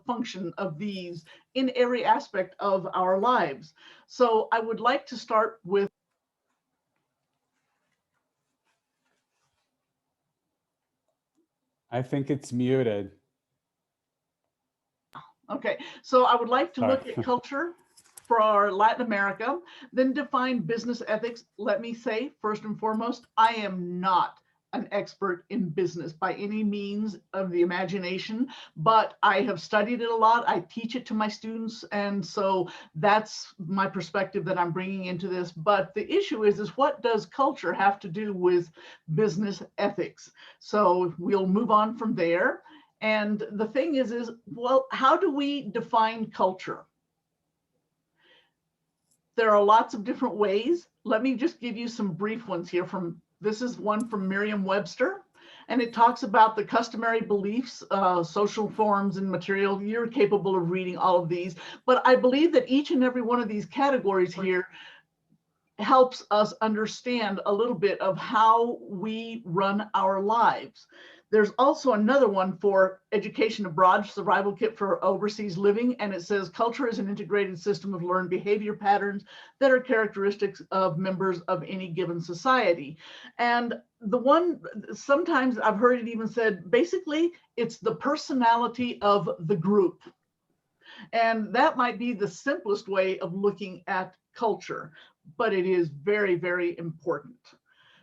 function of these in every aspect of our lives. So I would like to start with. I think it's muted. Okay, so I would like to Sorry. look at culture for Latin America, then define business ethics. Let me say, first and foremost, I am not an expert in business by any means of the imagination, but I have studied it a lot. I teach it to my students, and so that's my perspective that I'm bringing into this. But the issue is what does culture have to do with business ethics? So we'll move on from there. And the thing is, well, how do we define culture? There are lots of different ways. Let me just give you some brief ones here. This is one from Merriam-Webster, and it talks about the customary beliefs, social forms, and material. You're capable of reading all of these, but I believe that each and every one of these categories here helps us understand a little bit of how we run our lives. There's also another one for education abroad, survival kit for overseas living, and it says culture is an integrated system of learned behavior patterns that are characteristics of members of any given society. And the one, sometimes I've heard it even said, basically, it's the personality of the group. And that might be the simplest way of looking at culture, but it is very, very important.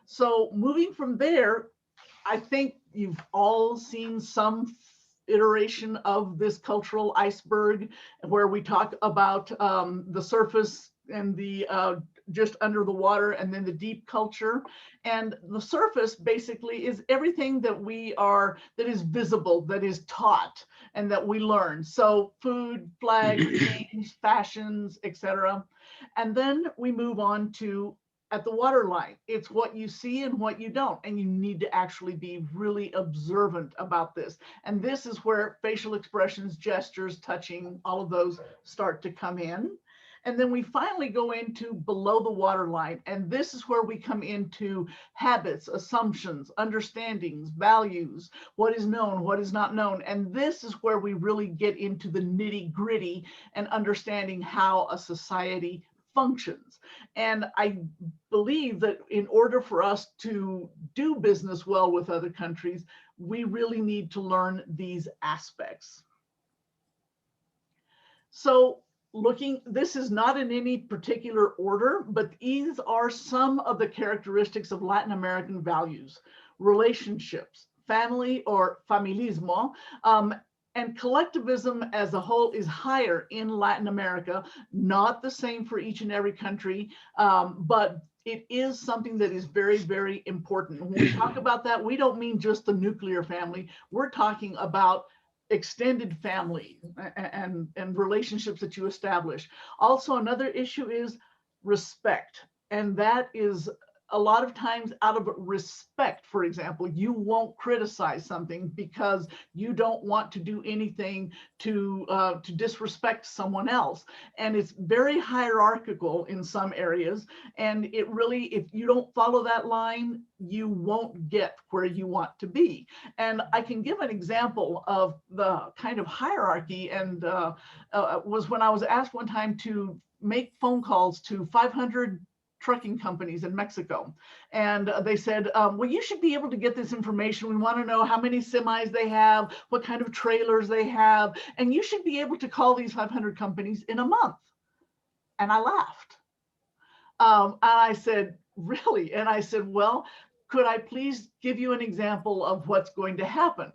So moving from there, I think you've all seen some iteration of this cultural iceberg where we talk about the surface and the just under the water, and then the deep culture. And the surface basically is everything that that is visible, that is taught, and that we learn. So food, flags, games, fashions, etc. And then we move on to at the waterline. It's what you see and what you don't. And you need to actually be really observant about this. And this is where facial expressions, gestures, touching, all of those start to come in. And then we finally go into below the waterline. And this is where we come into habits, assumptions, understandings, values, what is known, what is not known. And this is where we really get into the nitty gritty and understanding how a society functions. And I believe that in order for us to do business well with other countries, we really need to learn these aspects. So this is not in any particular order, but these are some of the characteristics of Latin American values: relationships, family or familismo, and collectivism as a whole is higher in Latin America, not the same for each and every country, but it is something that is very, very important. When we talk about that, we don't mean just the nuclear family. We're talking about extended family and relationships that you establish. Also, another issue is respect. And that is a lot of times out of respect. For example, you won't criticize something because you don't want to do anything to disrespect someone else. And it's very hierarchical in some areas. And it really, if you don't follow that line, you won't get where you want to be. And I can give an example of the kind of hierarchy, and was when I was asked one time to make phone calls to 500 trucking companies in Mexico. And they said, well, you should be able to get this information. We want to know how many semis they have, what kind of trailers they have, and you should be able to call these 500 companies in a month. And I laughed. And I said, really? And I said, well, could I please give you an example of what's going to happen?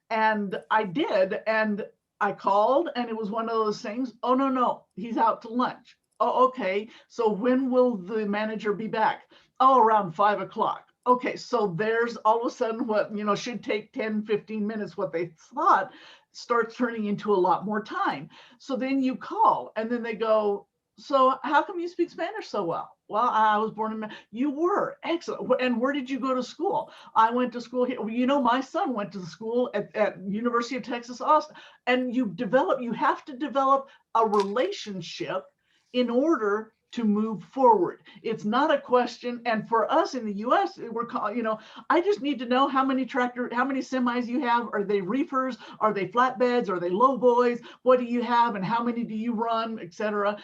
And I did. And I called, and it was one of those things, oh, no, he's out to lunch. Oh, okay. So when will the manager be back? Oh, around 5 o'clock. Okay, so there's all of a sudden what, should take 10, 15 minutes, what they thought starts turning into a lot more time. So then you call, and then they go, so how come you speak Spanish so well? Well, I was born in, you were, excellent. And where did you go to school? I went to school here. My son went to the school at University of Texas, Austin. And you have to develop a relationship in order to move forward. It's not a question. And for us in the US, we're calling, you know, I just need to know how many semis you have. Are they reefers? Are they flatbeds? Are they lowboys? What do you have and how many do you run, etc.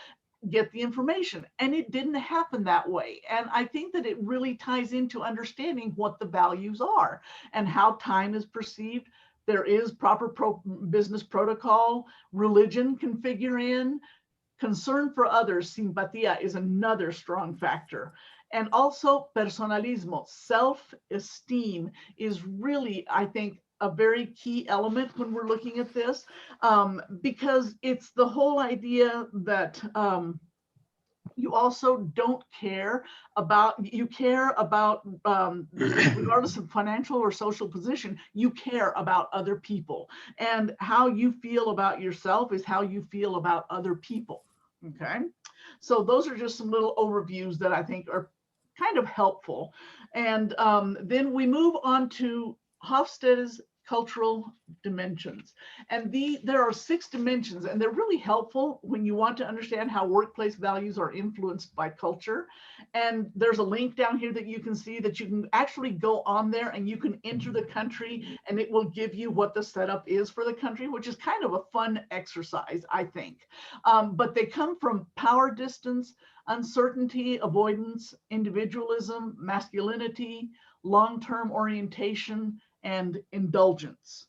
Get the information. And it didn't happen that way. And I think that it really ties into understanding what the values are and how time is perceived. There is proper business protocol. Religion can figure in. Concern for others, simpatía, is another strong factor. And also personalismo, self-esteem, is really, I think, a very key element when we're looking at this, because it's the whole idea that you also don't care about, you care about, regardless of financial or social position, you care about other people. And how you feel about yourself is how you feel about other people, okay? So those are just some little overviews that I think are kind of helpful. And then we move on to Hofstede's cultural dimensions. And there are 6 dimensions, and they're really helpful when you want to understand how workplace values are influenced by culture. And there's a link down here that you can see that you can actually go on there and you can enter the country and it will give you what the setup is for the country, which is kind of a fun exercise, I think. But they come from power distance, uncertainty, avoidance, individualism, masculinity, long-term orientation, and indulgence.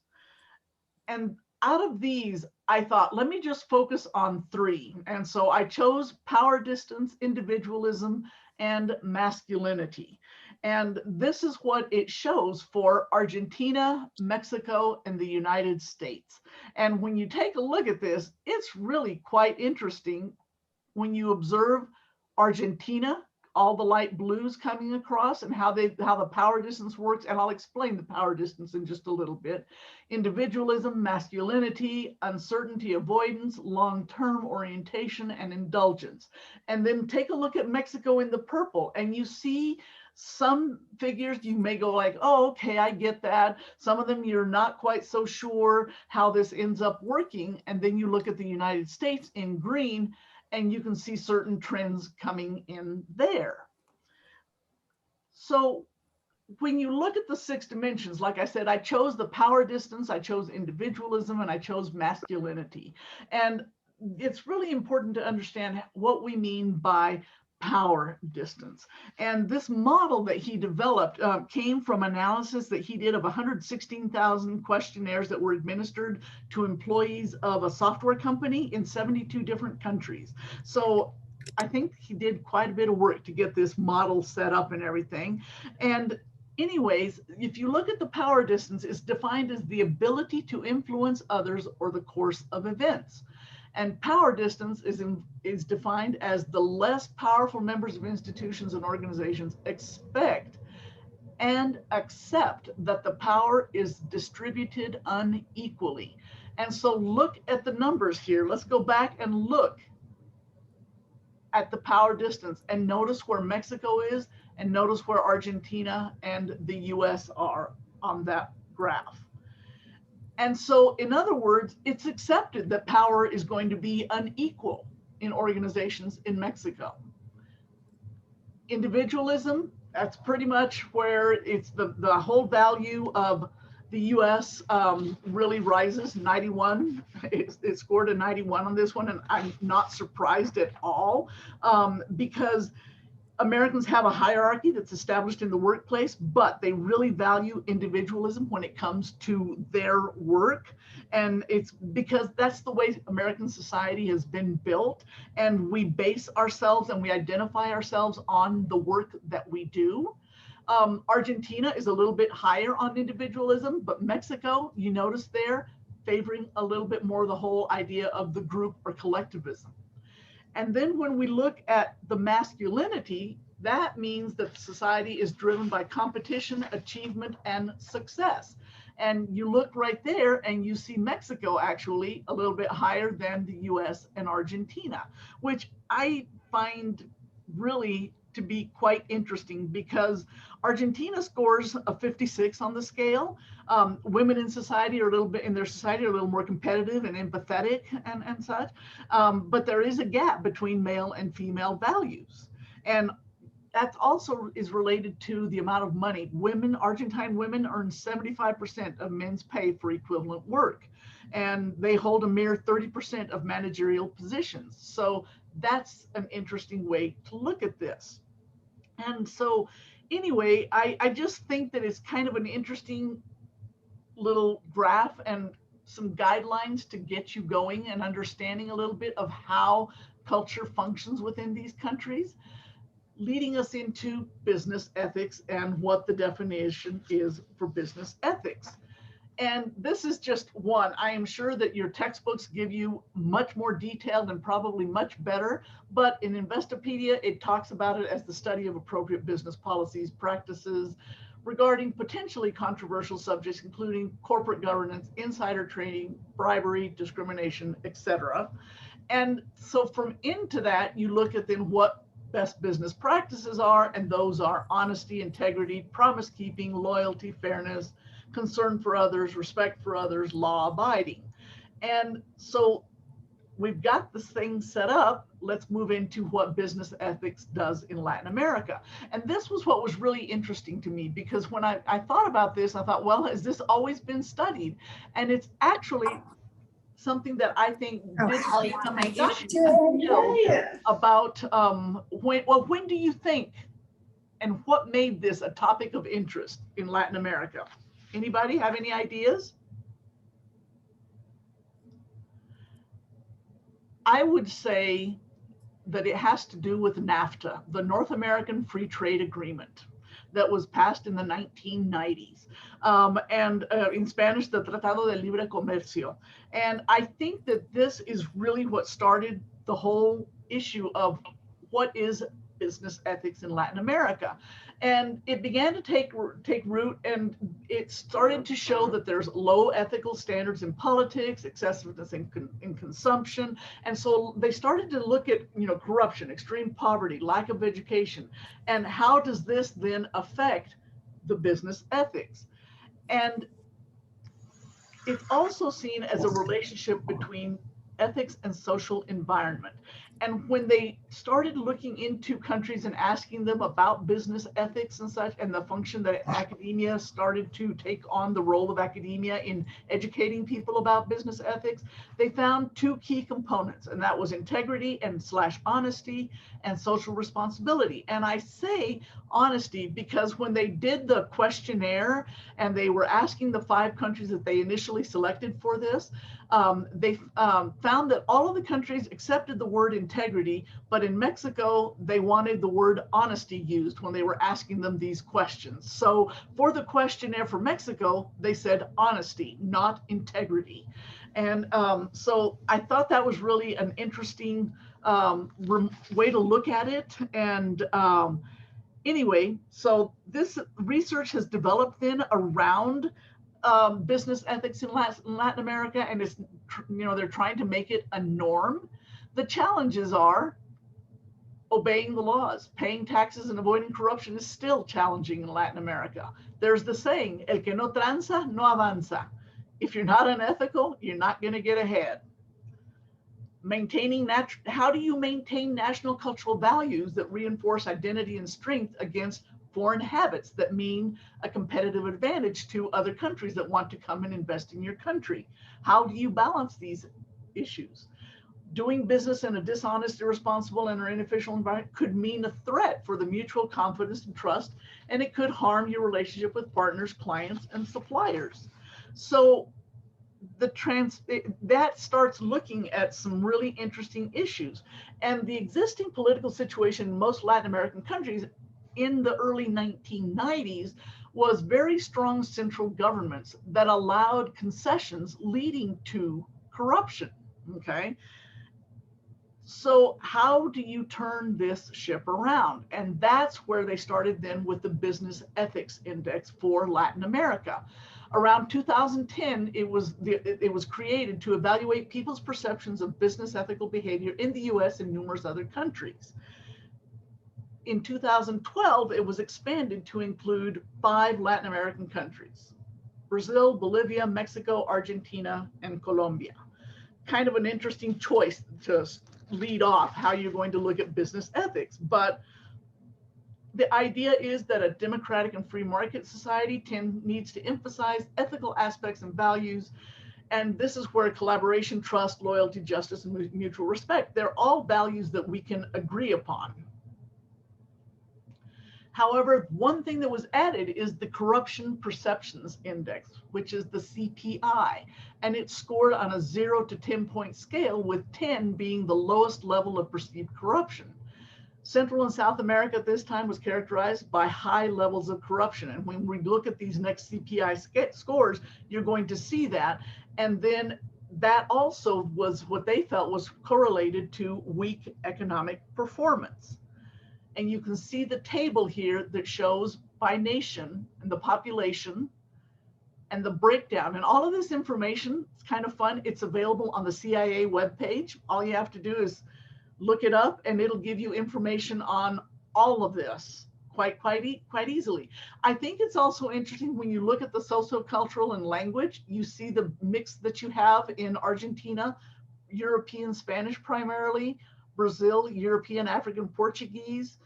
And out of these, I thought, let me just focus on 3. And so I chose power distance, individualism, and masculinity. And this is what it shows for Argentina, Mexico, and the United States. And when you take a look at this, it's really quite interesting when you observe Argentina, all the light blues coming across, and how the power distance works. And I'll explain the power distance in just a little bit. Individualism, masculinity, uncertainty, avoidance, long-term orientation, and indulgence. And then take a look at Mexico in the purple, and you see some figures you may go like, oh, okay, I get that. Some of them you're not quite so sure how this ends up working. And then you look at the United States in green, and you can see certain trends coming in there. So when you look at the 6 dimensions, like I said, I chose the power distance, I chose individualism, and I chose masculinity. And it's really important to understand what we mean by power distance. And this model that he developed came from analysis that he did of 116,000 questionnaires that were administered to employees of a software company in 72 different countries. So I think he did quite a bit of work to get this model set up and everything. And anyways, if you look at the power distance, it's defined as the ability to influence others or the course of events. And power distance is defined as the less powerful members of institutions and organizations expect and accept that the power is distributed unequally. And so look at the numbers here. Let's go back and look at the power distance and notice where Mexico is and notice where Argentina and the US are on that graph. And so, in other words, it's accepted that power is going to be unequal in organizations in Mexico. Individualism, that's pretty much where it's the whole value of the US really rises. 91, it scored a 91 on this one, and I'm not surprised at all because Americans have a hierarchy that's established in the workplace, but they really value individualism when it comes to their work. And it's because that's the way American society has been built. And we base ourselves and we identify ourselves on the work that we do. Argentina is a little bit higher on individualism, but Mexico, you notice there, favoring a little bit more the whole idea of the group or collectivism. And then when we look at the masculinity, that means that society is driven by competition, achievement, and success. And you look right there and you see Mexico actually a little bit higher than the US and Argentina, which I find really to be quite interesting because Argentina scores a 56 on the scale. Women in society are a little bit in their society are a little more competitive and empathetic and such. But there is a gap between male and female values. And that also is related to the amount of money. Argentine women earn 75% of men's pay for equivalent work, and they hold a mere 30% of managerial positions. So that's an interesting way to look at this. And so anyway, I just think that it's kind of an interesting little graph and some guidelines to get you going and understanding a little bit of how culture functions within these countries, leading us into business ethics and what the definition is for business ethics. And this is just one. I am sure that your textbooks give you much more detailed and probably much better, but in Investopedia, it talks about it as the study of appropriate business policies, practices regarding potentially controversial subjects, including corporate governance, insider trading, bribery, discrimination, etc. And so from into that, you look at then what best business practices are, and those are honesty, integrity, promise keeping, loyalty, fairness, concern for others, respect for others, law abiding. And so we've got this thing set up. Let's move into what business ethics does in Latin America. And this was what was really interesting to me, because when I thought about this, I thought, well, has this always been studied? And it's actually something that I think did become an issue about when do you think and what made this a topic of interest in Latin America? Anybody have any ideas? I would say that it has to do with NAFTA, the North American Free Trade Agreement that was passed in the 1990s. In Spanish, the Tratado de Libre Comercio. And I think that this is really what started the whole issue of what is business ethics in Latin America. And it began to take root, and it started to show that there's low ethical standards in politics, excessiveness in consumption. And so they started to look at, corruption, extreme poverty, lack of education, and how does this then affect the business ethics? And it's also seen as a relationship between ethics and social environment. And when they started looking into countries and asking them about business ethics and such, and the function that academia started to take on the role of academia in educating people about business ethics, they found two key components, and that was integrity and / honesty and social responsibility. And I say honesty because when they did the questionnaire and they were asking the 5 countries that they initially selected for this, they found that all of the countries accepted the word integrity, but in Mexico, they wanted the word honesty used when they were asking them these questions. So for the questionnaire for Mexico, they said honesty, not integrity. And so I thought that was really an interesting way to look at it. And anyway, so this research has developed then around business ethics in Latin America, and it's, they're trying to make it a norm. The challenges are obeying the laws, paying taxes, and avoiding corruption is still challenging in Latin America. There's the saying, el que no tranza, no avanza. If you're not unethical, you're not going to get ahead. How do you maintain national cultural values that reinforce identity and strength against foreign habits that mean a competitive advantage to other countries that want to come and invest in your country? How do you balance these issues? Doing business in a dishonest, irresponsible, and or inefficient environment could mean a threat for the mutual confidence and trust, and it could harm your relationship with partners, clients, and suppliers. So that starts looking at some really interesting issues. And the existing political situation in most Latin American countries in the early 1990s was very strong central governments that allowed concessions leading to corruption, okay? So how do you turn this ship around? And that's where they started then with the Business Ethics Index for Latin America. Around 2010, it was created to evaluate people's perceptions of business ethical behavior in the US and numerous other countries. in 2012, it was expanded to include 5 Latin American countries: Brazil, Bolivia, Mexico, Argentina, and Colombia. Kind of an interesting choice to lead off how you're going to look at business ethics. But the idea is that a democratic and free market society needs to emphasize ethical aspects and values. And this is where collaboration, trust, loyalty, justice, and mutual respect, they're all values that we can agree upon. However, one thing that was added is the Corruption Perceptions Index, which is the CPI, and it's scored on a 0 to 10-point scale, with 10 being the lowest level of perceived corruption. Central and South America at this time was characterized by high levels of corruption. And when we look at these next CPI scores, you're going to see that. And then that also was what they felt was correlated to weak economic performance. And you can see the table here that shows by nation and the population and the breakdown. And all of this information, it's kind of fun. It's available on the CIA webpage. All you have to do is look it up, and it'll give you information on all of this quite easily. I think it's also interesting when you look at the sociocultural and language, you see the mix that you have in Argentina, European Spanish primarily, Brazil, European African Portuguese,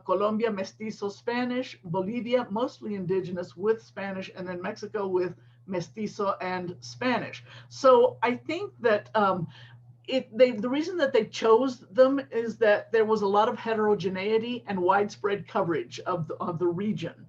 Colombia, Mestizo Spanish, Bolivia, mostly indigenous with Spanish, and then Mexico with Mestizo and Spanish. So I think that the reason that they chose them is that there was a lot of heterogeneity and widespread coverage of the region.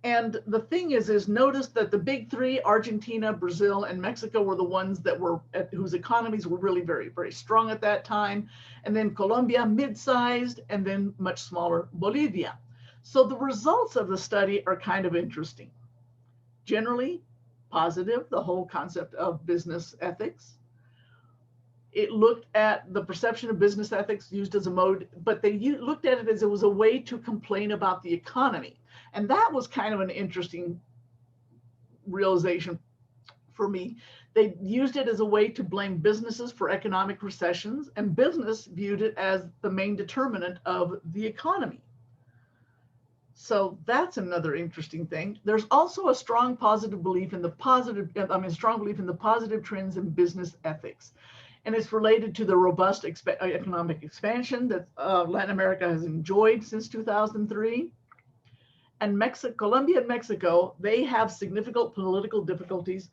And the thing is notice that the big 3, Argentina, Brazil, and Mexico, were the ones that were whose economies were really very, very strong at that time. And then Colombia, mid-sized, and then much smaller Bolivia. So the results of the study are kind of interesting. Generally positive, the whole concept of business ethics. It looked at the perception of business ethics used as a mode, but they looked at it as it was a way to complain about the economy. And that was kind of an interesting realization for me. They used it as a way to blame businesses for economic recessions, and business viewed it as the main determinant of the economy. So that's another interesting thing. There's also a strong belief in the positive trends in business ethics. And it's related to the robust economic expansion that Latin America has enjoyed since 2003. And Colombia and Mexico, they have significant political difficulties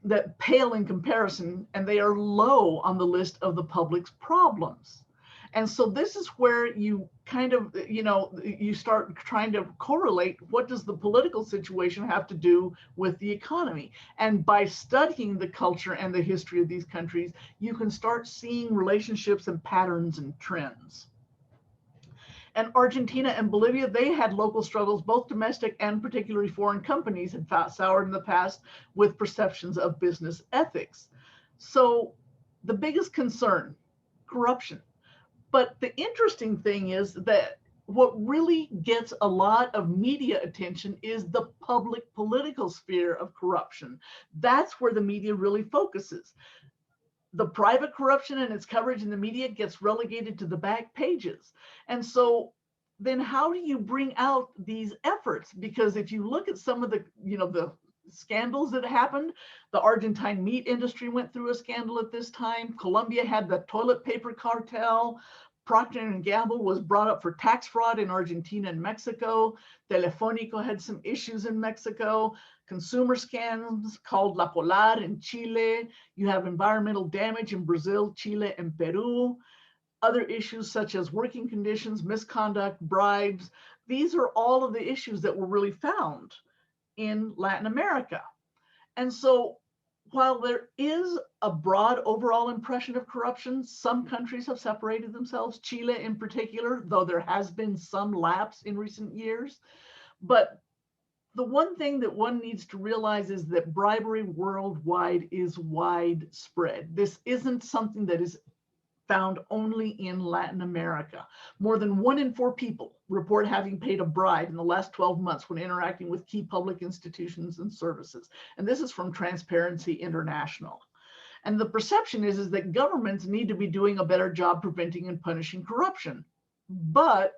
that pale in comparison, and they are low on the list of the public's problems. And so this is where you kind of, you start trying to correlate what does the political situation have to do with the economy. And by studying the culture and the history of these countries, you can start seeing relationships and patterns and trends. And Argentina and Bolivia, they had local struggles, both domestic and particularly foreign companies had soured in the past with perceptions of business ethics. So the biggest concern, corruption. But the interesting thing is that what really gets a lot of media attention is the public political sphere of corruption. That's where the media really focuses. The private corruption and its coverage in the media gets relegated to the back pages. And so then how do you bring out these efforts? Because if you look at some of the scandals that happened, the Argentine meat industry went through a scandal at this time. Colombia had the toilet paper cartel. Procter & Gamble was brought up for tax fraud in Argentina and Mexico. Telefónico had some issues in Mexico. Consumer scams called La Polar in Chile. You have environmental damage in Brazil, Chile, and Peru. Other issues such as working conditions, misconduct, bribes. These are all of the issues that were really found in Latin America. And so while there is a broad overall impression of corruption, some countries have separated themselves, Chile in particular, though there has been some lapse in recent years. But the one thing that one needs to realize is that bribery worldwide is widespread. This isn't something that is found only in Latin America. More than 1 in 4 people report having paid a bribe in the last 12 months when interacting with key public institutions and services. And this is from Transparency International. And the perception is that governments need to be doing a better job preventing and punishing corruption. But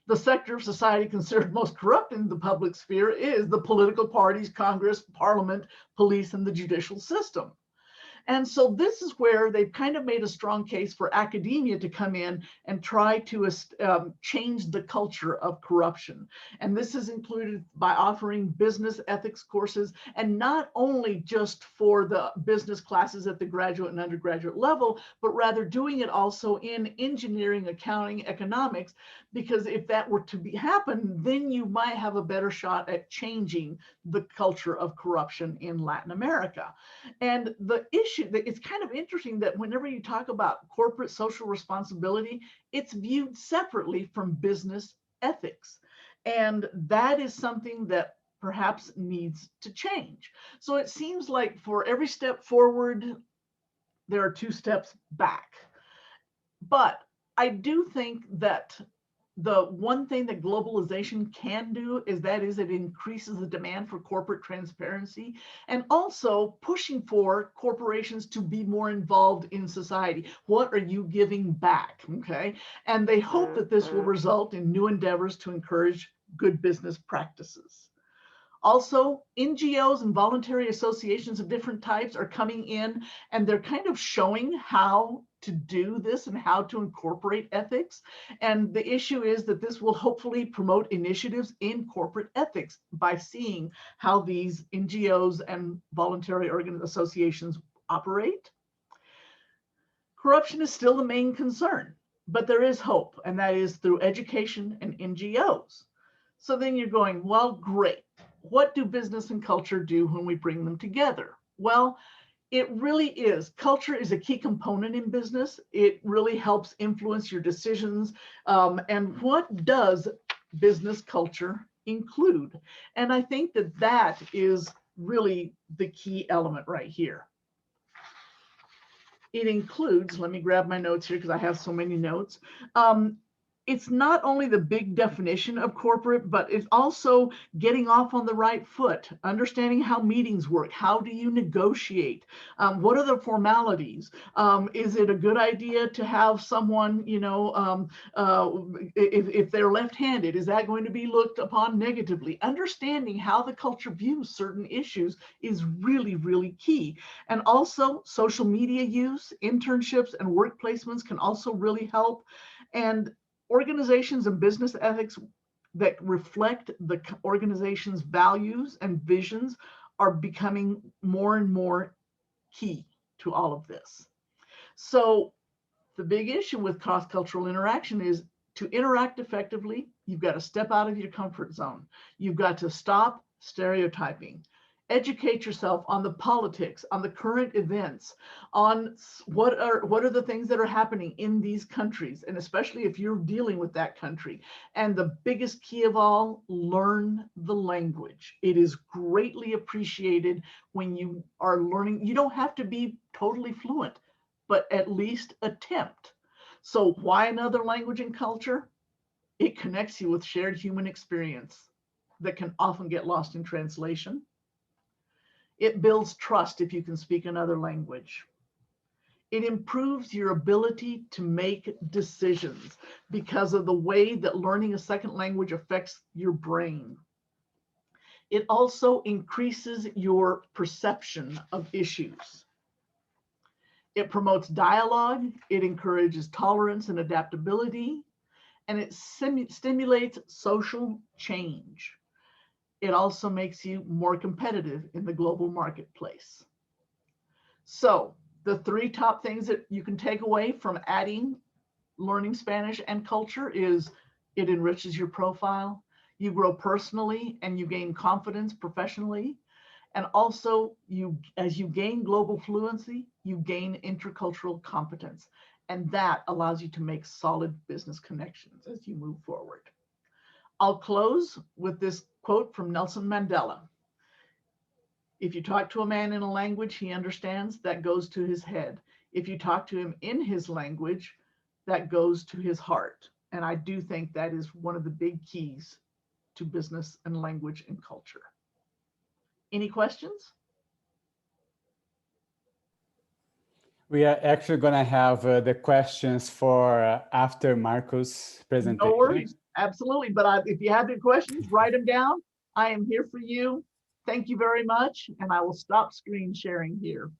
The sector of society considered most corrupt in the public sphere is the political parties, Congress, Parliament, police, and the judicial system. And so this is where they've kind of made a strong case for academia to come in and try to change the culture of corruption. And this is included by offering business ethics courses, and not only just for the business classes at the graduate and undergraduate level, but rather doing it also in engineering, accounting, economics, because if that were to happen, then you might have a better shot at changing the culture of corruption in Latin America. And the issue, it's kind of interesting that whenever you talk about corporate social responsibility, it's viewed separately from business ethics. And that is something that perhaps needs to change. So it seems like for every step forward, there are 2 steps back. But I do think that the one thing that globalization can do is it increases the demand for corporate transparency, and also pushing for corporations to be more involved in society. What are you giving back? Okay. And they hope that this will result in new endeavors to encourage good business practices. Also, NGOs and voluntary associations of different types are coming in, and they're kind of showing how to do this and how to incorporate ethics. And the issue is that this will hopefully promote initiatives in corporate ethics by seeing how these NGOs and voluntary associations operate. Corruption is still the main concern, but there is hope, and that is through education and NGOs. So then you're going, well, great. What do business and culture do when we bring them together? Well, it really is. Culture is a key component in business. It really helps influence your decisions. And what does business culture include? And I think that that is really the key element right here. It includes, let me grab my notes here because I have so many notes. It's not only the big definition of corporate, but it's also getting off on the right foot, understanding how meetings work. How do you negotiate? What are the formalities? Is it a good idea to have someone, if they're left-handed, is that going to be looked upon negatively? Understanding how the culture views certain issues is really, really key. And also social media use, internships, and work placements can also really help. And organizations and business ethics that reflect the organization's values and visions are becoming more and more key to all of this. So the big issue with cross-cultural interaction is to interact effectively, you've got to step out of your comfort zone. You've got to stop stereotyping. Educate yourself on the politics, on the current events, on what are the things that are happening in these countries, and especially if you're dealing with that country. And the biggest key of all, learn the language. It is greatly appreciated when you are learning. You don't have to be totally fluent, but at least attempt. So why another language and culture? It connects you with shared human experience that can often get lost in translation. It builds trust if you can speak another language. It improves your ability to make decisions because of the way that learning a second language affects your brain. It also increases your perception of issues. It promotes dialogue, it encourages tolerance and adaptability, and it stimulates social change. It also makes you more competitive in the global marketplace. So the 3 top things that you can take away from adding learning Spanish and culture is it enriches your profile, you grow personally, and you gain confidence professionally. And also, as you gain global fluency, you gain intercultural competence. And that allows you to make solid business connections as you move forward. I'll close with this quote from Nelson Mandela. If you talk to a man in a language he understands, that goes to his head. If you talk to him in his language, that goes to his heart. And I do think that is one of the big keys to business and language and culture. Any questions? We are actually going to have the questions for after Marco's No presentation. worries. Absolutely. But if you have any questions, write them down. I am here for you. Thank you very much. And I will stop screen sharing here.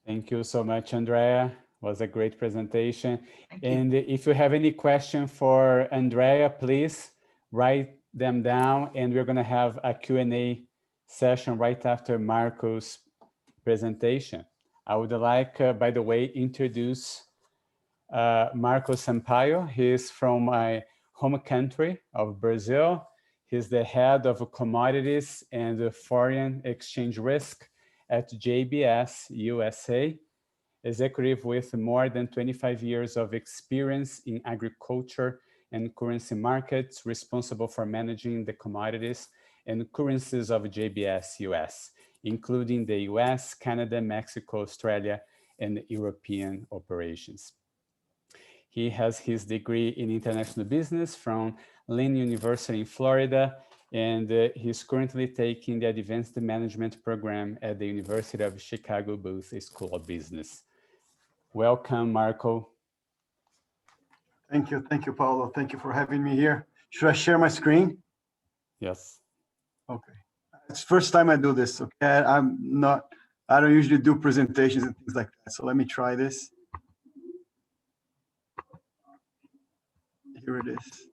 Thank you so much, Andrea. It was a great presentation. Thank And you. if you have any question for Andrea, please write them down. And we're going to have a Q&A session right after Marco's presentation. I would like, by the way, introduce Marco Sampaio. He's from my home country of Brazil. He's the head of commodities and foreign exchange risk at JBS USA, executive with more than 25 years of experience in agriculture and currency markets, responsible for managing the commodities and currencies of JBS US, including the US, Canada, Mexico, Australia, and European operations. He has his degree in international business from Lynn University in Florida, and he's currently taking the Advanced Management program at the University of Chicago Booth School of Business. Welcome, Marco. Thank you, Paulo. Thank you for having me here. Should I share my screen? Yes. Okay. It's the first time I do this, okay? I don't usually do presentations and things like that, so let me try this. Here it is.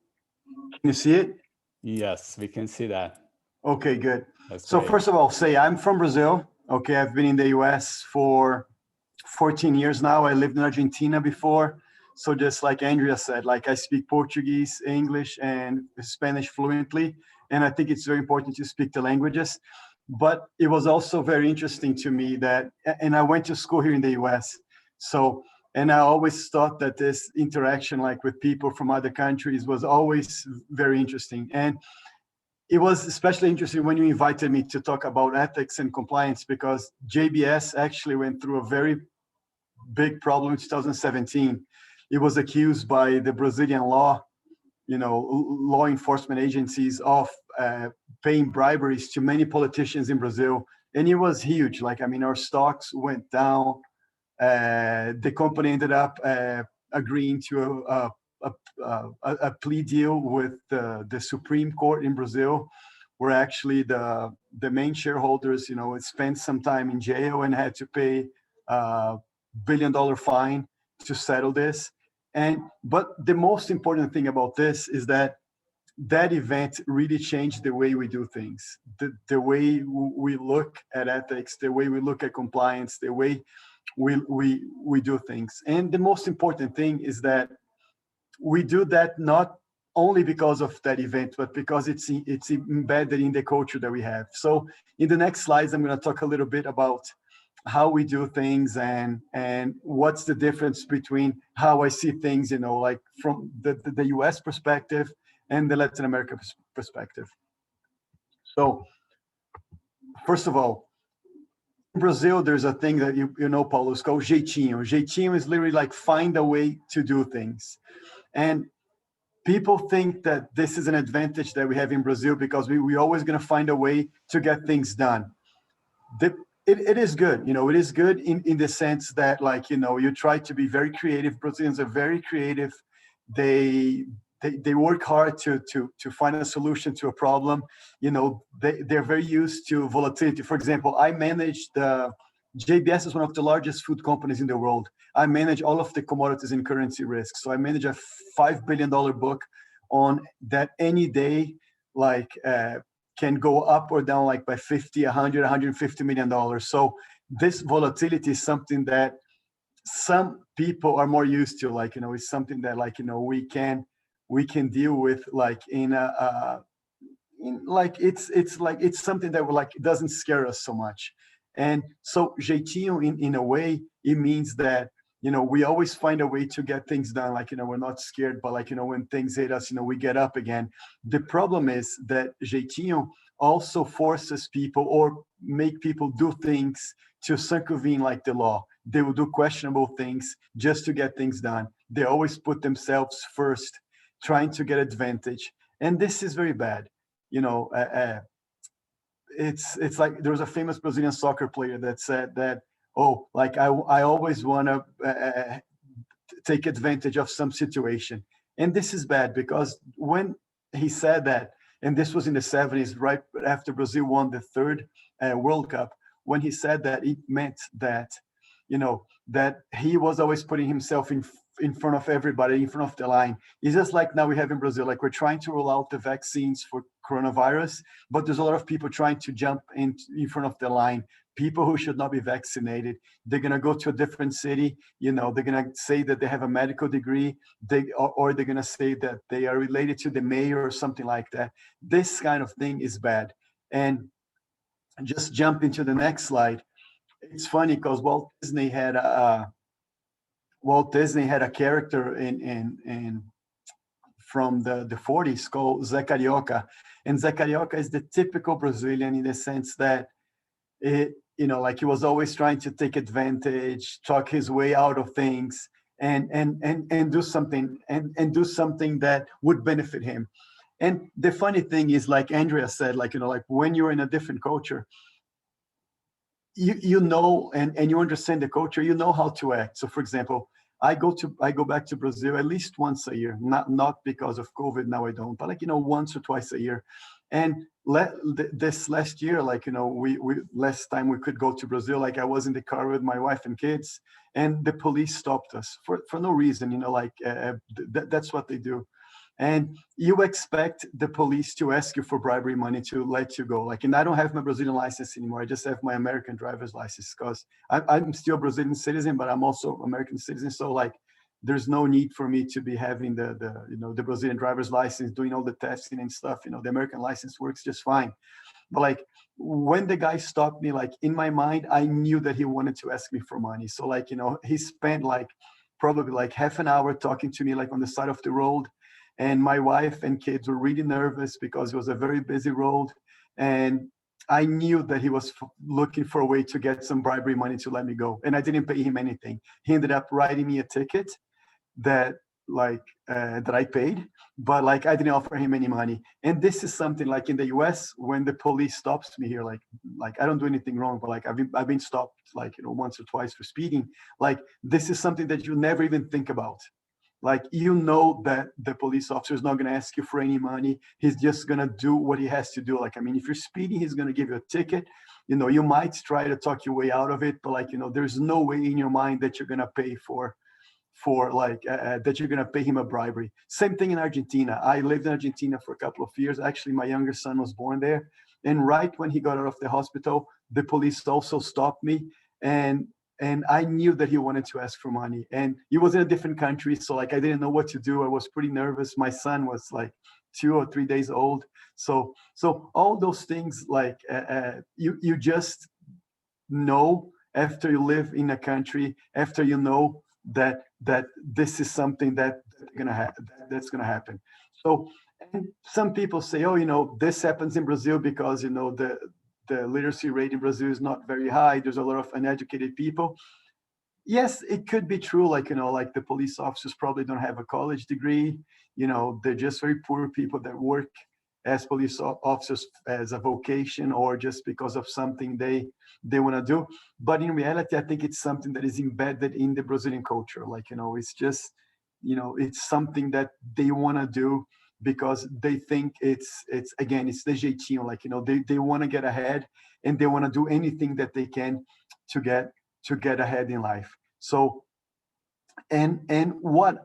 Can you see it? Yes, we can see that. Okay, good. That's so great. First of all, I'm from Brazil. Okay, I've been in the US for 14 years now. I lived in Argentina before. So just like Andrea said, like I speak Portuguese, English, and Spanish fluently. And I think it's very important to speak the languages. But it was also very interesting to me that, and I went to school here in the US. So, and I always thought that this interaction like with people from other countries was always very interesting. And it was especially interesting when you invited me to talk about ethics and compliance, because JBS actually went through a very big problem in 2017. It was accused by the Brazilian law enforcement agencies of paying briberies to many politicians in Brazil. And it was huge. Like, I mean, our stocks went down. The company ended up agreeing to a plea deal with the Supreme Court in Brazil, where actually the main shareholders, spent some time in jail and had to pay a $1 billion fine to settle this. But the most important thing about this is that event really changed the way we do things, the way we look at ethics, the way we look at compliance, the way we do things. And the most important thing is that we do that not only because of that event, but because it's embedded in the culture that we have. So in the next slides, I'm going to talk a little bit about how we do things and what's the difference between how I see things, like from the US perspective and the Latin America perspective. So first of all, in Brazil, there's a thing that you know, Paulo, it's called jeitinho. Jeitinho is literally like find a way to do things. And people think that this is an advantage that we have in Brazil because we're always going to find a way to get things done. It is good, it is good in the sense that, like, you try to be very creative. Brazilians are very creative. They work hard to find a solution to a problem. They're very used to volatility. For example, I manage JBS is one of the largest food companies in the world. I manage all of the commodities and currency risk. So I manage a $5 billion book on that any day, like, can go up or down like by 50, 100, $150 million. So this volatility is something that some people are more used to, like, it's something that, like, we can deal with, like, it's something that it doesn't scare us so much. And so jeitinho, in a way, it means that, we always find a way to get things done. Like, we're not scared, but, like, when things hit us, we get up again. The problem is that jeitinho also forces people or make people do things to circumvent, like, the law. They will do questionable things just to get things done. They always put themselves first, trying to get advantage. And this is very bad. It's like there was a famous Brazilian soccer player that said that oh, like I always want to take advantage of some situation. And this is bad because when he said that, and this was in the 70s, right after Brazil won the third World Cup, when he said that, it meant that, that he was always putting himself in front of everybody, in front of the line. It's just like now we have in Brazil, like we're trying to roll out the vaccines for coronavirus, but there's a lot of people trying to jump in front of the line, people who should not be vaccinated. They're going to go to a different city, they're going to say that they have a medical degree, or they're going to say that they are related to the mayor or something like that. This kind of thing is bad. And just jump into the next slide. It's funny because Walt Disney had a character in from the 40s called Zé Carioca. And Zé Carioca is the typical Brazilian in the sense that like he was always trying to take advantage, talk his way out of things, and do something that would benefit him. And the funny thing is, like Andrea said, like when you're in a different culture, you know, and you understand the culture, you know how to act. So for example, I go back to Brazil at least once a year, not because of COVID, now I don't, but like once or twice a year. And this last year, like we last time we could go to Brazil, like I was in the car with my wife and kids, and the police stopped us for no reason, that's what they do. And you expect the police to ask you for bribery money to let you go. Like, and I don't have my Brazilian license anymore. I just have my American driver's license because I'm still a Brazilian citizen, but I'm also American citizen. So like, there's no need for me to be having the Brazilian driver's license, doing all the testing and stuff. The American license works just fine. But like when the guy stopped me, like in my mind, I knew that he wanted to ask me for money. So like, he spent like probably like half an hour talking to me like on the side of the road. And my wife and kids were really nervous because it was a very busy road. And I knew that he was looking for a way to get some bribery money to let me go. And I didn't pay him anything. He ended up writing me a ticket that that I paid, but like I didn't offer him any money. And this is something like in the US, when the police stops me here, like I don't do anything wrong, but like I've been stopped like once or twice for speeding. Like this is something that you never even think about. Like that the police officer is not going to ask you for any money. He's just going to do what he has to do. Like, I mean, if you're speeding, he's going to give you a ticket. You might try to talk your way out of it, but like, there's no way in your mind that you're going to pay that you're going to pay him a bribery. Same thing in Argentina. I lived in Argentina for a couple of years. Actually, my younger son was born there. And right when he got out of the hospital, the police also stopped me. And I knew that he wanted to ask for money. And he was in a different country. So like, I didn't know what to do. I was pretty nervous. My son was like 2 or 3 days old. So all those things, like you just know after you live in a country, after that this is something that's going to happen. So, and some people say, oh, this happens in Brazil because, the literacy rate in Brazil is not very high. There's a lot of uneducated people. Yes, it could be true. Like, like the police officers probably don't have a college degree. They're just very poor people that work as police officers as a vocation or just because of something they want to do. But in reality, I think it's something that is embedded in the Brazilian culture. Like, it's just, it's something that they want to do because they think it's again, it's the jeitinho, like, they want to get ahead and they want to do anything that they can to get ahead in life. So, and what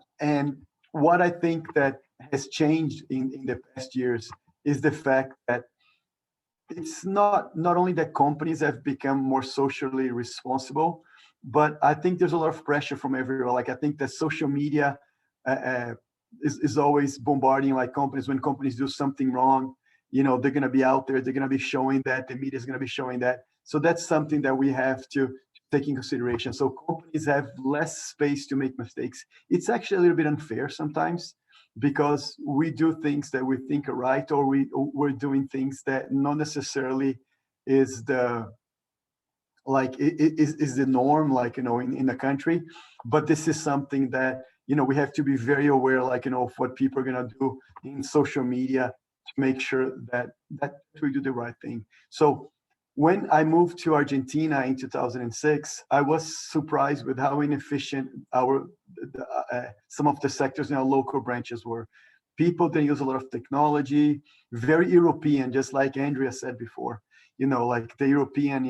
I think that has changed in the past years is the fact that it's not only that companies have become more socially responsible, but I think there's a lot of pressure from everywhere. Like I think that social media is always bombarding like companies. When companies do something wrong, they're going to be out there, they're going to be showing that, the media is going to be showing that. So that's something that we have to take in consideration. So companies have less space to make mistakes. It's actually a little bit unfair sometimes because we do things that we think are right, or we're doing things that not necessarily is the is the norm, like, in the country. But this is something that, we have to be very aware, like, of what people are going to do in social media to make sure that we do the right thing. So when I moved to Argentina in 2006, I was surprised with how inefficient some of the sectors in our local branches were. People, they use a lot of technology, very European, just like Andrea said before, like the European,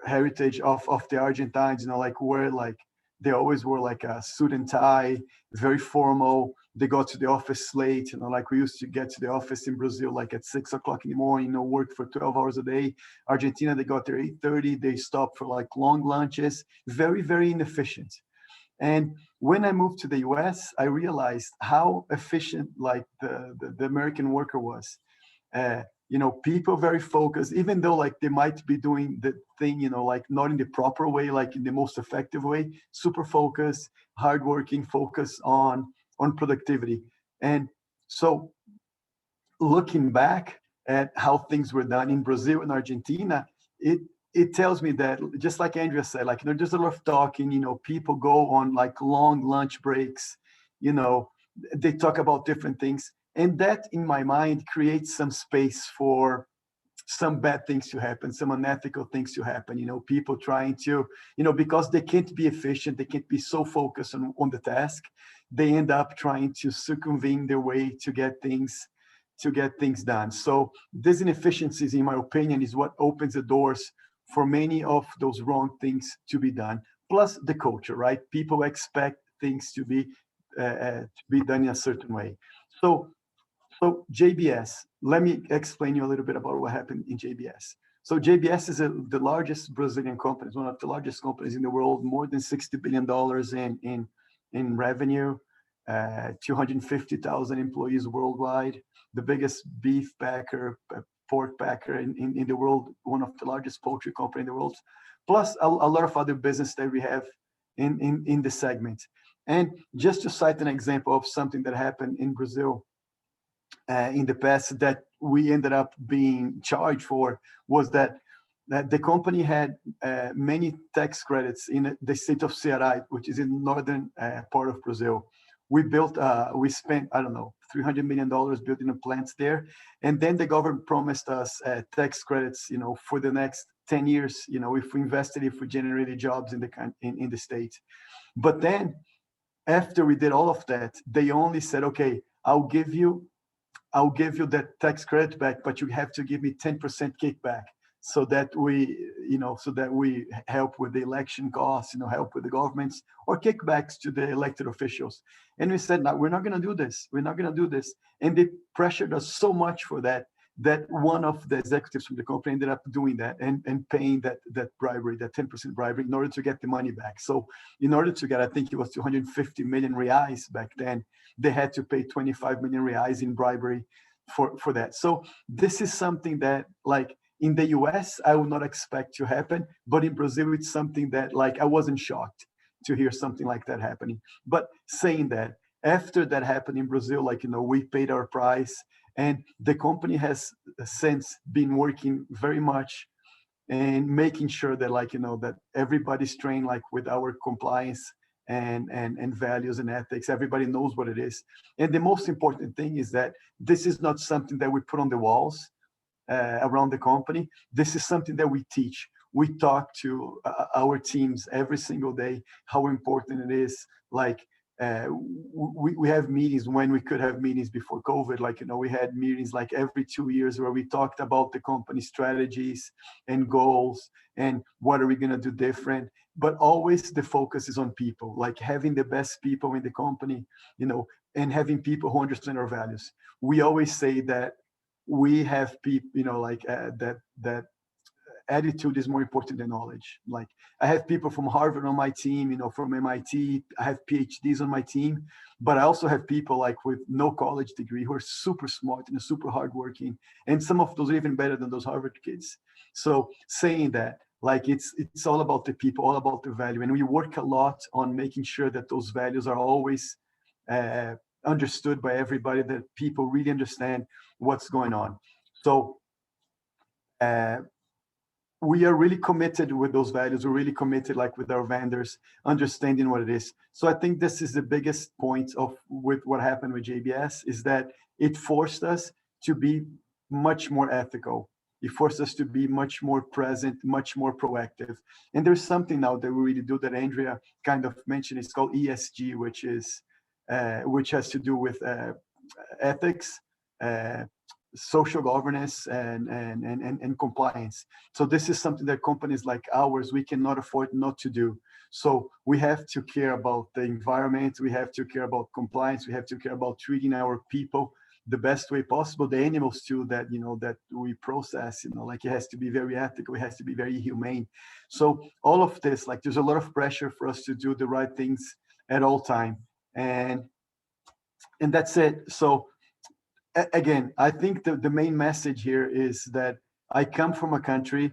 heritage of the Argentines, like where like they always wore like a suit and tie, very formal. They got to the office late, like we used to get to the office in Brazil like at 6 o'clock in the morning, work for 12 hours a day. Argentina, they got there 8:30, they stopped for like long lunches, very, very inefficient. And when I moved to the US, I realized how efficient like the American worker was. People very focused, even though like they might be doing the thing, like not in the proper way, like in the most effective way, super focused, hardworking, focus on productivity. And so looking back at how things were done in Brazil and Argentina, it tells me that, just like Andrea said, like, there's a lot of talking, people go on like long lunch breaks, they talk about different things. And that, in my mind, creates some space for some bad things to happen, some unethical things to happen, people trying to, because they can't be efficient, they can't be so focused on the task, they end up trying to circumvent their way to get things done. So these inefficiencies, in my opinion, is what opens the doors for many of those wrong things to be done. Plus the culture, right? People expect things to be done in a certain way. So JBS, let me explain you a little bit about what happened in JBS. So JBS is the largest Brazilian company, one of the largest companies in the world, more than $60 billion in revenue, 250,000 employees worldwide, the biggest beef packer, pork packer in the world, one of the largest poultry company in the world, plus a lot of other business that we have in the segment. And just to cite an example of something that happened in Brazil in the past that we ended up being charged for, was that the company had many tax credits in the state of Ceará, which is in northern part of Brazil. We spent, I don't know, $300 million building a plant there. And then the government promised us tax credits, for the next 10 years, if we invested, if we generated jobs in the state. But then after we did all of that, they only said, okay, I'll give you that tax credit back, but you have to give me 10% kickback so that we help with the election costs, help with the governments, or kickbacks to the elected officials. And we said, no, we're not going to do this. We're not going to do this. And they pressured us so much for that one of the executives from the company ended up doing that and paying that bribery, that 10% bribery, in order to get the money back. So in order to get, I think it was 250 million reais back then, they had to pay 25 million reais in bribery for that. So this is something that, like, in the US, I would not expect to happen, but in Brazil, it's something that, like, I wasn't shocked to hear something like that happening. But saying that, after that happened in Brazil, like, we paid our price, and the company has since been working very much and making sure that, like, that everybody's trained, like, with our compliance and values and ethics. Everybody knows what it is. And the most important thing is that this is not something that we put on the walls around the company. This is something that we teach. We talk to our teams every single day, how important it is. Like, we have meetings when we could have meetings before COVID. Like, we had meetings like every 2 years where we talked about the company strategies and goals and what are we going to do different. But always the focus is on people, like having the best people in the company, and having people who understand our values. We always say that we have people, that attitude is more important than knowledge. Like, I have people from Harvard on my team, from MIT. I have PhDs on my team, but I also have people like with no college degree who are super smart and super hardworking. And some of those are even better than those Harvard kids. So saying that, like, it's all about the people, all about the value. And we work a lot on making sure that those values are always understood by everybody, that people really understand what's going on. So we are really committed with those values. We're really committed, like, with our vendors, understanding what it is. So I think this is the biggest point with what happened with JBS, is that it forced us to be much more ethical. It forces us to be much more present, much more proactive. And there's something now that we really do that Andrea kind of mentioned. It's called ESG, which has to do with ethics, social governance, and compliance. So this is something that companies like ours, we cannot afford not to do. So we have to care about the environment, we have to care about compliance, we have to care about treating our people the best way possible, the animals too, that that we process, like it has to be very ethical, it has to be very humane. So all of this, like there's a lot of pressure for us to do the right things at all time, and that's it. So again, I think the main message here is that I come from a country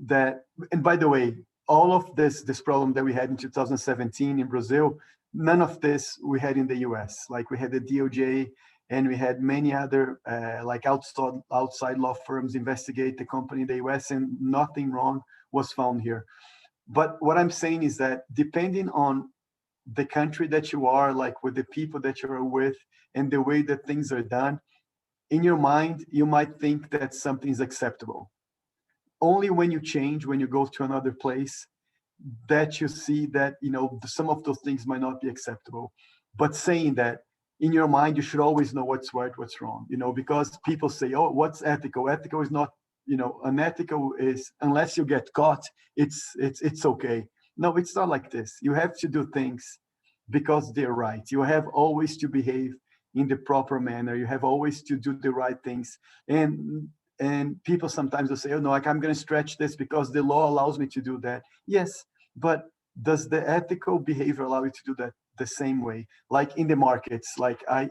that, and by the way, all of this problem that we had in 2017 in Brazil, none of this we had in the US. Like we had the DOJ, and we had many other like outside law firms investigate the company in the US, and nothing wrong was found here. But what I'm saying is that depending on the country that you are, like with the people that you're with, and the way that things are done, in your mind, you might think that something is acceptable. Only when you change, when you go to another place, that you see that, some of those things might not be acceptable. But saying that, in your mind, you should always know what's right, what's wrong, because people say, oh, what's ethical? Ethical is not, unethical is, unless you get caught, it's okay. No, it's not like this. You have to do things because they're right. You have always to behave in the proper manner. You have always to do the right things. And people sometimes will say, oh no, like I'm going to stretch this because the law allows me to do that. Yes, but does the ethical behavior allow you to do that the same way? Like in the markets, like I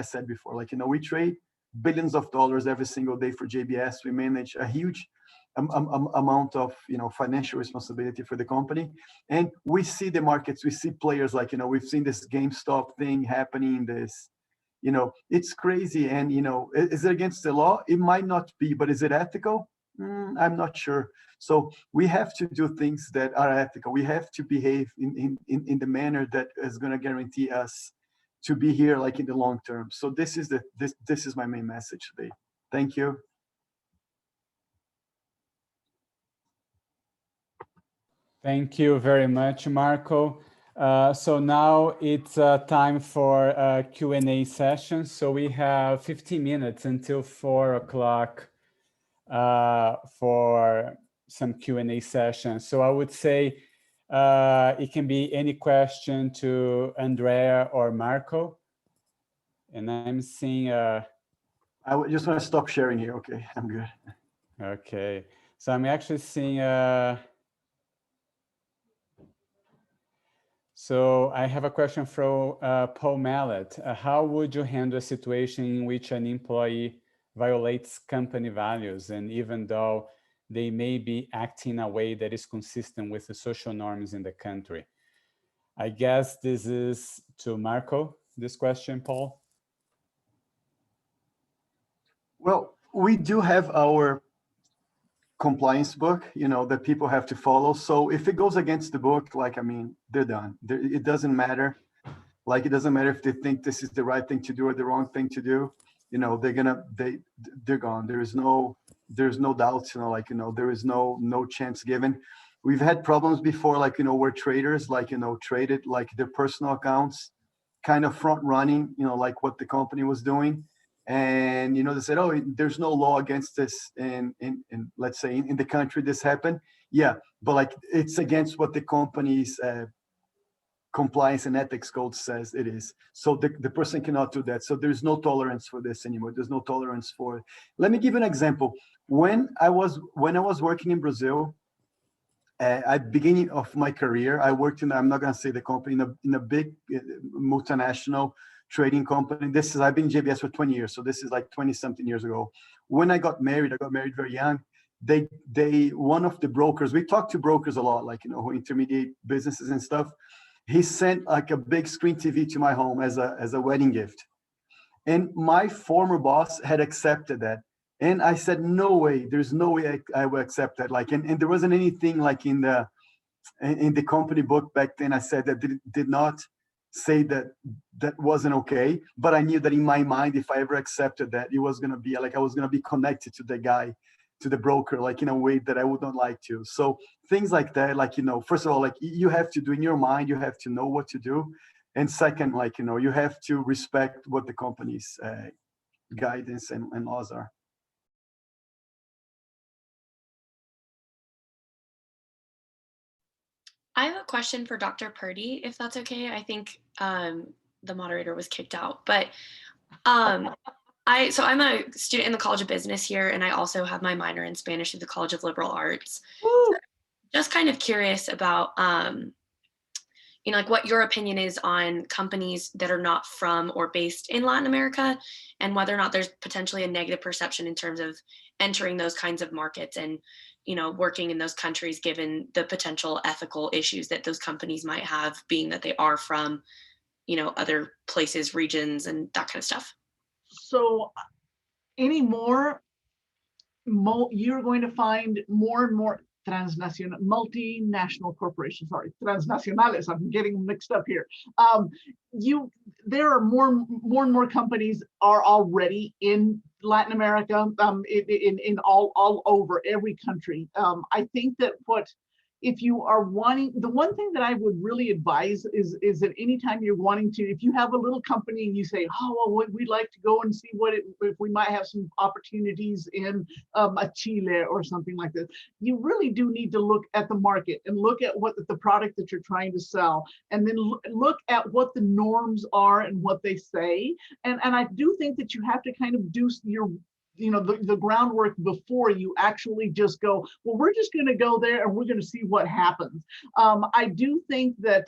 said before, like, we trade billions of dollars every single day for JBS. We manage a huge amount of, financial responsibility for the company. And we see the markets, we see players like, we've seen this GameStop thing happening, this, it's crazy. And, is it against the law? It might not be, but is it ethical? I'm not sure. So we have to do things that are ethical. We have to behave in the manner that is going to guarantee us to be here, like in the long term. So this is my main message today. Thank you. Thank you very much, Marco. So now it's time for a Q&A session. So we have 15 minutes until 4 o'clock for some Q&A session. So I would say it can be any question to Andrea or Marco. And I'm seeing... I just want to stop sharing here. Okay, I'm good. Okay, so I'm actually seeing... So I have a question from Paul Mallet. How would you handle a situation in which an employee violates company values, and even though they may be acting in a way that is consistent with the social norms in the country? I guess this is to Marco, this question, Paul. Well, we do have our compliance book, that people have to follow. So if it goes against the book, like, they're done. It doesn't matter. Like, it doesn't matter if they think this is the right thing to do or the wrong thing to do. They're gone. There's no doubt, there is no chance given. We've had problems before, like, where traders, like, traded like their personal accounts, kind of front running, like what the company was doing. And, they said, oh, there's no law against this. And let's say in the country this happened. Yeah, but like, it's against what the company's compliance and ethics code says it is. So the person cannot do that. So there's no tolerance for this anymore. There's no tolerance for it. Let me give you an example. When I was working in Brazil, at beginning of my career, I worked in, I'm not going to say the company, in a big multinational trading company. I've been in JBS for 20 years. So this is like 20 something years ago. When I got married very young. One of the brokers, we talked to brokers a lot, like, who intermediate businesses and stuff. He sent like a big screen TV to my home as a wedding gift. And my former boss had accepted that. And I said, no way, there's no way I will accept that. Like, and there wasn't anything like in the company book back then. I said that did not say that wasn't okay. But I knew that in my mind, if I ever accepted that, it was going to be like, I was going to be connected to the guy to the broker, like in a way that I would not like to. So things like that, like, first of all, like you have to do in your mind, you have to know what to do. And second, like, you have to respect what the company's guidance and laws are. I have a question for Dr. Purdy, if that's okay. I think the moderator was kicked out, but I'm a student in the College of Business here, and I also have my minor in Spanish at the College of Liberal Arts. So just kind of curious about, like what your opinion is on companies that are not from or based in Latin America, and whether or not there's potentially a negative perception in terms of entering those kinds of markets and working in those countries, given the potential ethical issues that those companies might have, being that they are from, other places, regions, and that kind of stuff. So anymore, you're going to find more and more multinational corporations, transnacionales, I'm getting mixed up here. There are more and more companies are already in Latin America, in all over every country. I think that if you are wanting, the one thing that I would really advise is that anytime you're wanting to, if you have a little company and you say, oh, well, we'd like to go and see if we might have some opportunities in a Chile or something like this, you really do need to look at the market and look at what the product that you're trying to sell, and then look at what the norms are and what they say. And I do think that you have to kind of do your the groundwork before you actually just go, well, we're just going to go there and we're going to see what happens. I do think that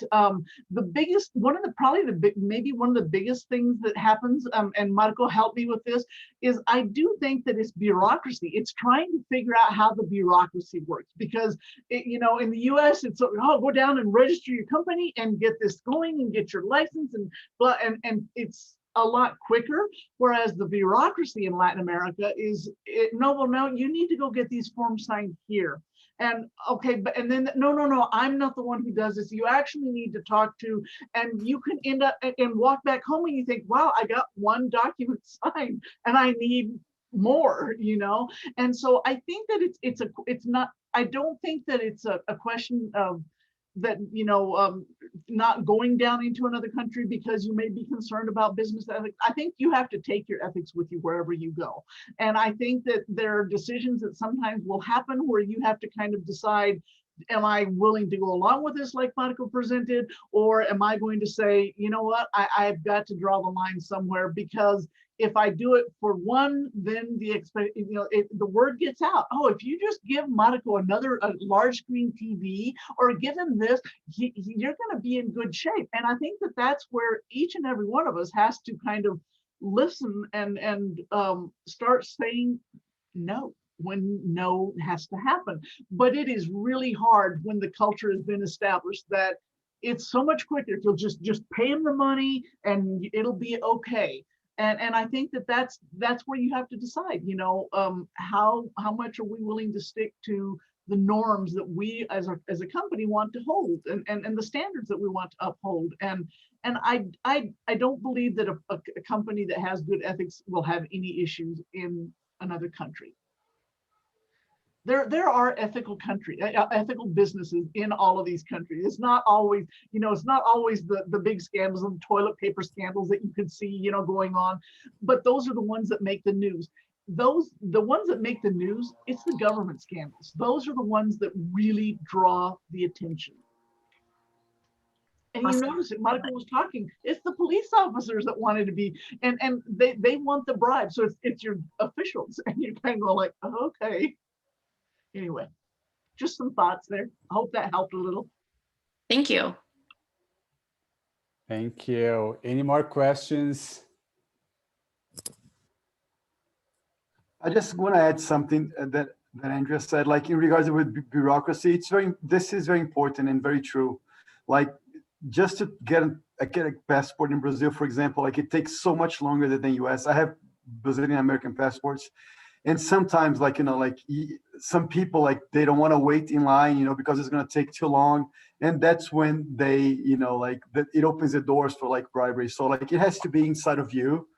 the biggest, maybe one of the biggest things that happens, and Marco helped me with this, is I do think that it's bureaucracy. It's trying to figure out how the bureaucracy works, because in the US, it's go down and register your company and get this going and get your license and blah, and it's a lot quicker, whereas the bureaucracy in Latin America is no, you need to go get these forms signed here. And okay, and then no, I'm not the one who does this. You actually need to talk to, and you can end up and walk back home and you think, wow, I got one document signed and I need more, And so I think that I don't think that it's a question of that, not going down into another country because you may be concerned about business ethics. I think you have to take your ethics with you wherever you go. And I think that there are decisions that sometimes will happen where you have to kind of decide, am I willing to go along with this like Marco presented, or am I going to say, you know what, I've got to draw the line somewhere, because if I do it for one, then the word gets out. Oh, if you just give Marco a large screen TV or give him this, you're going to be in good shape. And I think that that's where each and every one of us has to kind of listen and start saying no when no has to happen. But it is really hard when the culture has been established that it's so much quicker. You'll just pay him the money and it'll be okay. And I think that that's where you have to decide, how much are we willing to stick to the norms that we as a company want to hold, and the standards that we want to uphold. And I don't believe that a company that has good ethics will have any issues in another country. There are ethical businesses in all of these countries. It's not always, the big scandals and toilet paper scandals that you could see, going on, but those are the ones that make the news. The ones that make the news, it's the government scandals. Those are the ones that really draw the attention. And you notice it, Monica was talking, it's the police officers that wanted to be, and they want the bribe. So it's your officials, and you're kind of go like, oh, okay. Anyway, just some thoughts there. I hope that helped a little. Thank you. Thank you. Any more questions? I just want to add something that Andrea said, like in regards with bureaucracy, this is very important and very true. Like just to get a passport in Brazil, for example, like it takes so much longer than the US. I have Brazilian American passports. And sometimes, like, some people, like, they don't want to wait in line, because it's going to take too long. And that's when they, it opens the doors for like bribery. So like, it has to be inside of you.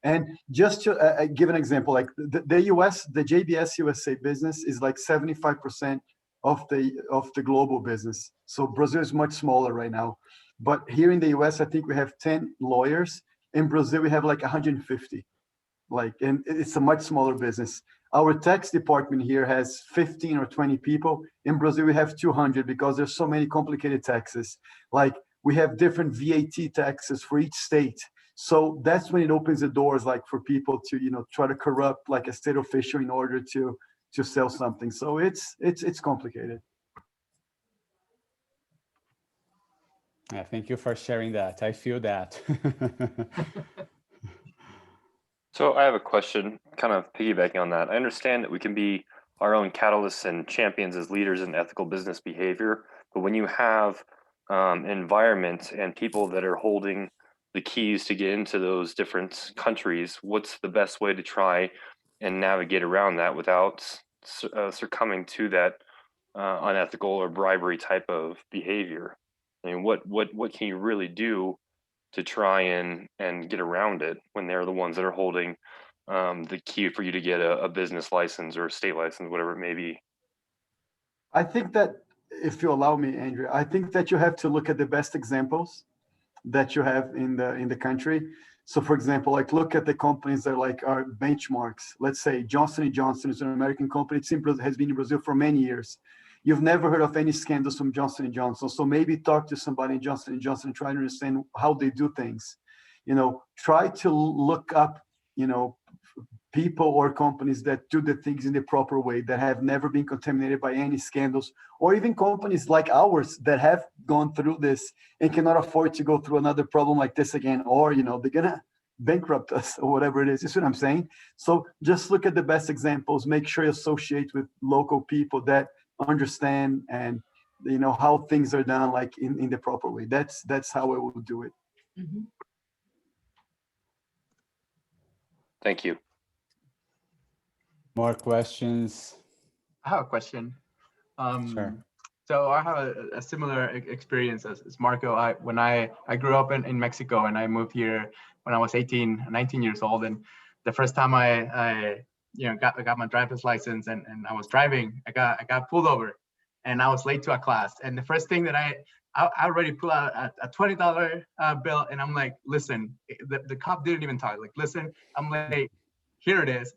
And just to give an example, like the US, the JBS USA business is like 75% of the global business. So Brazil is much smaller right now. But here in the US, I think we have 10 lawyers. In Brazil, we have like 150. Like, and it's a much smaller business. Our tax department here has 15 or 20 people. In Brazil, we have 200 because there's so many complicated taxes. Like, we have different VAT taxes for each state. So that's when it opens the doors, like, for people to, you know, try to corrupt like a state official in order to sell something. So it's complicated. Yeah, thank you for sharing that. I feel that. So I have a question, kind of piggybacking on that. I understand that we can be our own catalysts and champions as leaders in ethical business behavior, but when you have environments and people that are holding the keys to get into those different countries, what's the best way to try and navigate around that without succumbing to that unethical or bribery type of behavior? I mean, what can you really do to try and get around it when they're the ones that are holding the key for you to get a business license or a state license, whatever it may be? I think that, if you allow me, Andrea, I think that you have to look at the best examples that you have in the country. So, for example, like, look at the companies that like are benchmarks. Let's say Johnson & Johnson is an American company. It has been in Brazil for many years. You've never heard of any scandals from Johnson & Johnson. So maybe talk to somebody in Johnson & Johnson and try to understand how they do things. You know, try to look up, you know, people or companies that do the things in the proper way, that have never been contaminated by any scandals, or even companies like ours that have gone through this and cannot afford to go through another problem like this again, or, you know, they're gonna bankrupt us or whatever it is. You see what I'm saying? So just look at the best examples, make sure you associate with local people that understand and, you know, how things are done, like in the proper way. That's how I will do it. Mhm. Thank you. More questions? I have a question. Sure. So I have a similar experience as Marco. When I grew up in Mexico, and I moved here when I was 19 years old. And the first time I got my driver's license and I was driving, I got pulled over, and I was late to a class. And the first thing that I already pulled out a $20 bill, and I'm like, listen, the cop didn't even talk. Like, listen, I'm late. Here it is.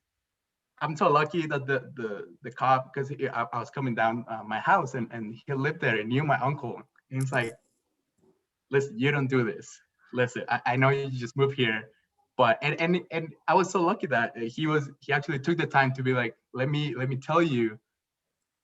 I'm so lucky that the cop, because I was coming down my house, and he lived there and knew my uncle. And he's like, listen, you don't do this. Listen, I know you just moved here, but and I was so lucky that he actually took the time to be like, let me tell you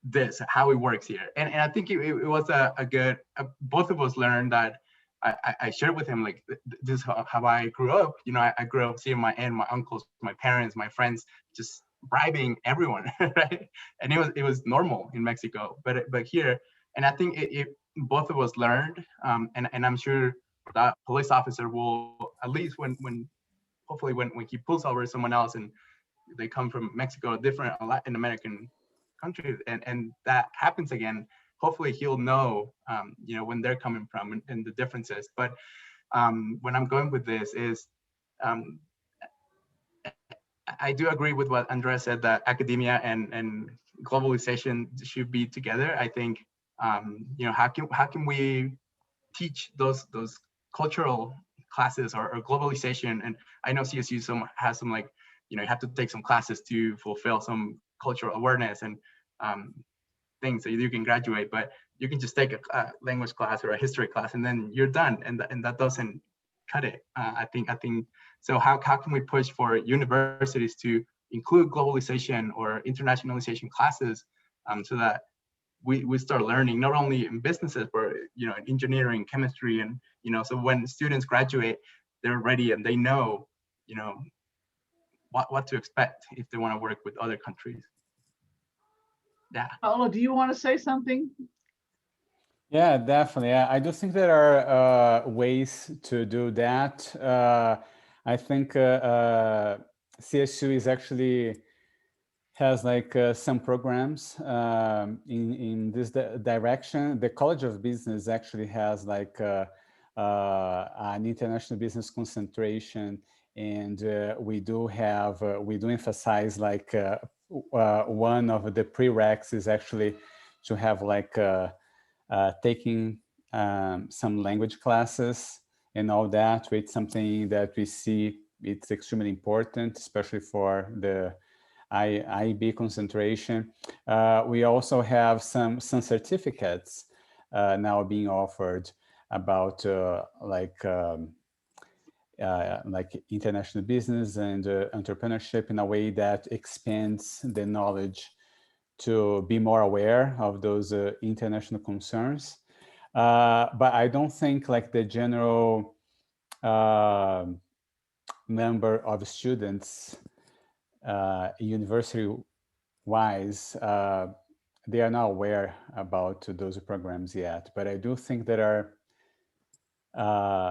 this, how it works here. And I think it was a good, both of us learned that. I shared with him, like, this is how I grew up. You know, I grew up seeing my aunt, my uncles, my parents, my friends just bribing everyone, right? And it was normal in Mexico, but here, and I think it both of us learned, and I'm sure that police officer will, at least hopefully when he pulls over someone else and they come from Mexico, a different Latin American country, and that happens again, hopefully he'll know, you know, when they're coming from and the differences. But when I'm going with this is, I do agree with what Andrea said, that academia and globalization should be together. I think, you know, how can we teach those cultural classes or globalization? And I know CSU has some, like, you know, you have to take some classes to fulfill some cultural awareness and things so you can graduate, but you can just take a language class or a history class and then you're done, and that doesn't cut it. I think so. How can we push for universities to include globalization or internationalization classes, so that we start learning not only in businesses, but, you know, in engineering, chemistry, and, you know, so when students graduate, they're ready and they know, you know, what to expect if they want to work with other countries. Yeah. Paulo, do you want to say something? Yeah, definitely. I do think there are ways to do that. I think CSU is actually has like some programs in this direction. The College of Business actually has like an international business concentration, and we do emphasize like one of the prereqs is actually to have like taking some language classes and all that. It's something that we see it's extremely important, especially for the IB concentration. We also have some certificates now being offered about like international business and entrepreneurship in a way that expands the knowledge to be more aware of those international concerns. But I don't think like the general number of students university-wise, they are not aware about those programs yet. But I do think that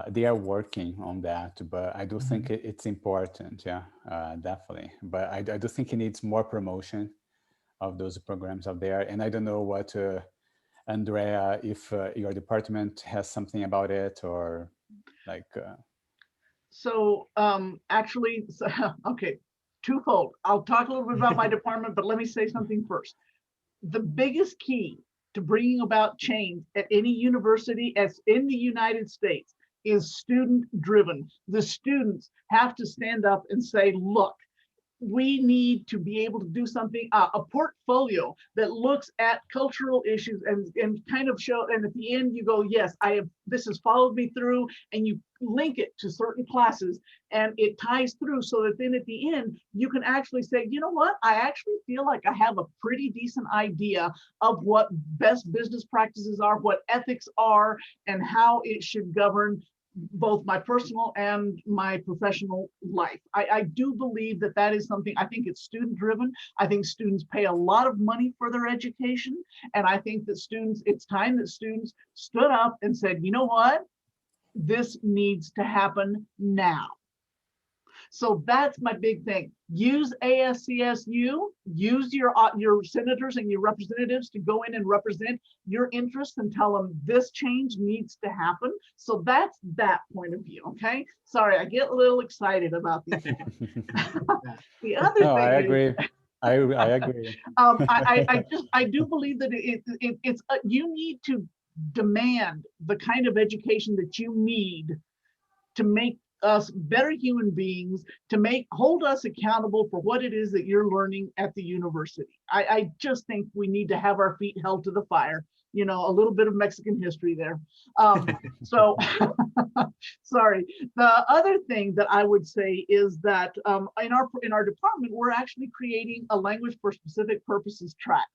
they are working on that. But I do think it's important, yeah, definitely. But I do think it needs more promotion of those programs out there. And I don't know what, Andrea, if your department has something about it or like. So actually, okay, twofold. I'll talk a little bit about my department, but let me say something first. The biggest key to bringing about change at any university as in the United States is student driven. The students have to stand up and say, look, we need to be able to do something, a portfolio that looks at cultural issues and kind of show, and at the end you go, yes, this has followed me through, and you link it to certain classes and it ties through so that then at the end you can actually say, you know what, I actually feel like I have a pretty decent idea of what best business practices are, what ethics are, and how it should govern both my personal and my professional life. I do believe that that is something, I think it's student driven. I think students pay a lot of money for their education. And I think that it's time that students stood up and said, you know what, this needs to happen now. So that's my big thing. Use ASCSU, use your senators and your representatives to go in and represent your interests and tell them this change needs to happen. So that's that point of view, okay? Sorry, I get a little excited about these things. The other thing I agree. I agree. I do believe that it's you need to demand the kind of education that you need to make us better human beings, to hold us accountable for what it is that you're learning at the university. I just think we need to have our feet held to the fire. You know, a little bit of Mexican history there. So, sorry. The other thing that I would say is that in our department, we're actually creating a language for specific purposes track.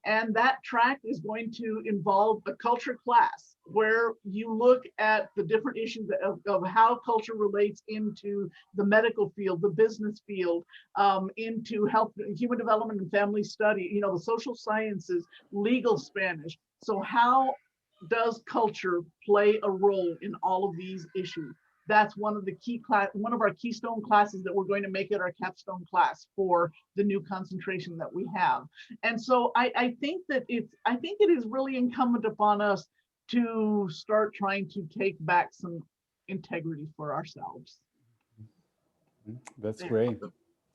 And that track is going to involve a culture class where you look at the different issues of how culture relates into the medical field, the business field, into health, human development and family study, you know, the social sciences, legal Spanish. So how does culture play a role in all of these issues? That's one of our keystone classes that we're going to make it our capstone class for the new concentration that we have. And so I think it is really incumbent upon us to start trying to take back some integrity for ourselves. That's great.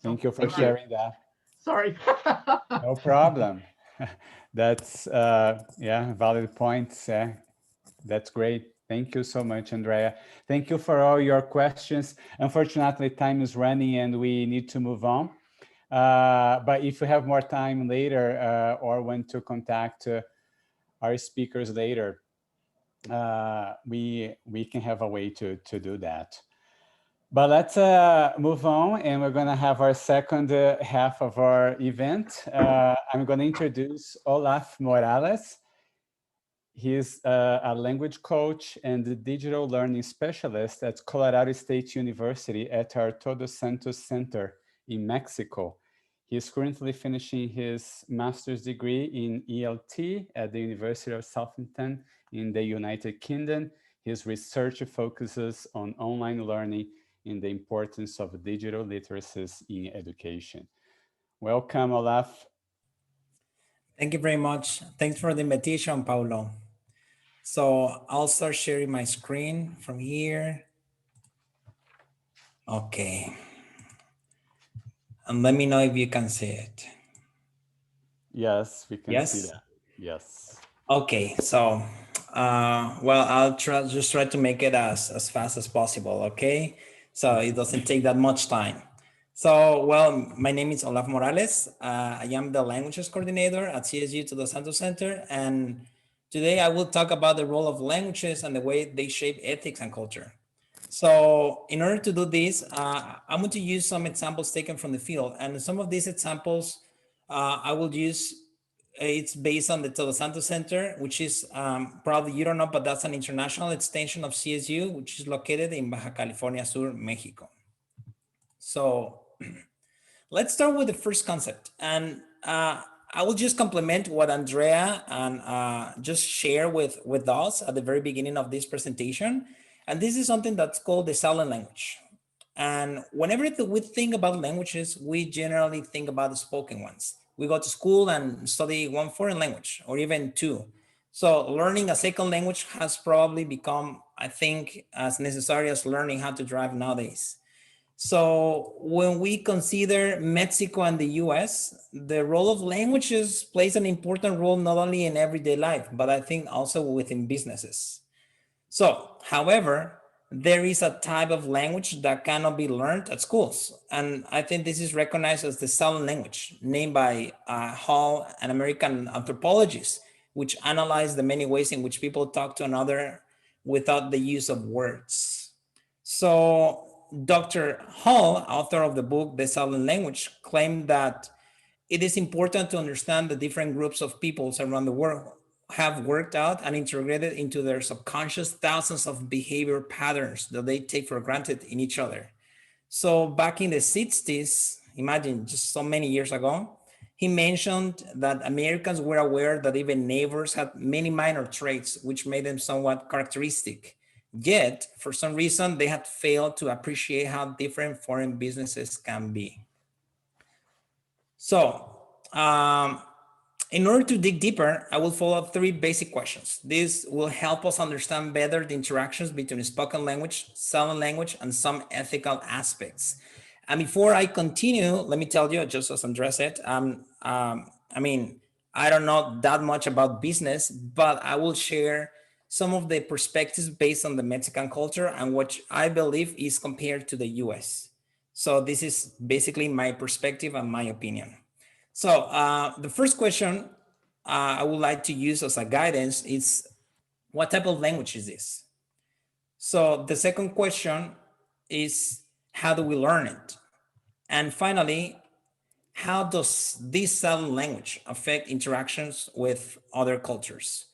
Thank you for sharing that. Sorry. No problem. That's yeah, valid points. That's great. Thank you so much, Andrea. Thank you for all your questions. Unfortunately, time is running and we need to move on. But if you have more time later or want to contact our speakers later, we can have a way to do that. But let's move on, and we're going to have our second half of our event. I'm going to introduce Olaf Morales. He's a language coach and a digital learning specialist at Colorado State University at our Todos Santos Center in Mexico. He's currently finishing his master's degree in ELT at the University of Southampton in the United Kingdom. His research focuses on online learning and the importance of digital literacies in education. Welcome, Olaf. Thank you very much. Thanks for the invitation, Paulo. So I'll start sharing my screen from here. Okay. And let me know if you can see it. Yes, we can see Yes? that. Yes. Okay, so well, I'll just try to make it as fast as possible, okay? So it doesn't take that much time. So, well, my name is Olaf Morales. I am the languages coordinator at CSU to the Santos Center. And today I will talk about the role of languages and the way they shape ethics and culture. So in order to do this, I'm going to use some examples taken from the field. And some of these examples I will use, it's based on the Todos Santos Center, which is probably you don't know, but that's an international extension of CSU, which is located in Baja California Sur, Mexico. So let's start with the first concept. And I will just complement what Andrea and just share with us at the very beginning of this presentation. And this is something that's called the silent language. And whenever we think about languages, we generally think about the spoken ones. We go to school and study one foreign language or even two. So learning a second language has probably become, I think, as necessary as learning how to drive nowadays. So when we consider Mexico and the US, the role of languages plays an important role not only in everyday life, but I think also within businesses. So, however, there is a type of language that cannot be learned at schools. And I think this is recognized as the silent language, named by Hall, an American anthropologist, which analyzed the many ways in which people talk to another without the use of words. So Dr. Hall, author of the book, The Silent Language, claimed that it is important to understand the different groups of peoples around the world have worked out and integrated into their subconscious thousands of behavior patterns that they take for granted in each other. So back in the 60s, imagine just so many years ago, he mentioned that Americans were aware that even neighbors had many minor traits which made them somewhat characteristic. Yet, for some reason, they had failed to appreciate how different foreign businesses can be. So, in order to dig deeper, I will follow up 3 basic questions. This will help us understand better the interactions between spoken language, silent language, and some ethical aspects. And before I continue, let me tell you, just as Andrea said, I mean, I don't know that much about business, but I will share some of the perspectives based on the Mexican culture and what I believe is compared to the US. So this is basically my perspective and my opinion. So the first question I would like to use as a guidance is, what type of language is this? So the second question is, how do we learn it? And finally, how does this silent language affect interactions with other cultures?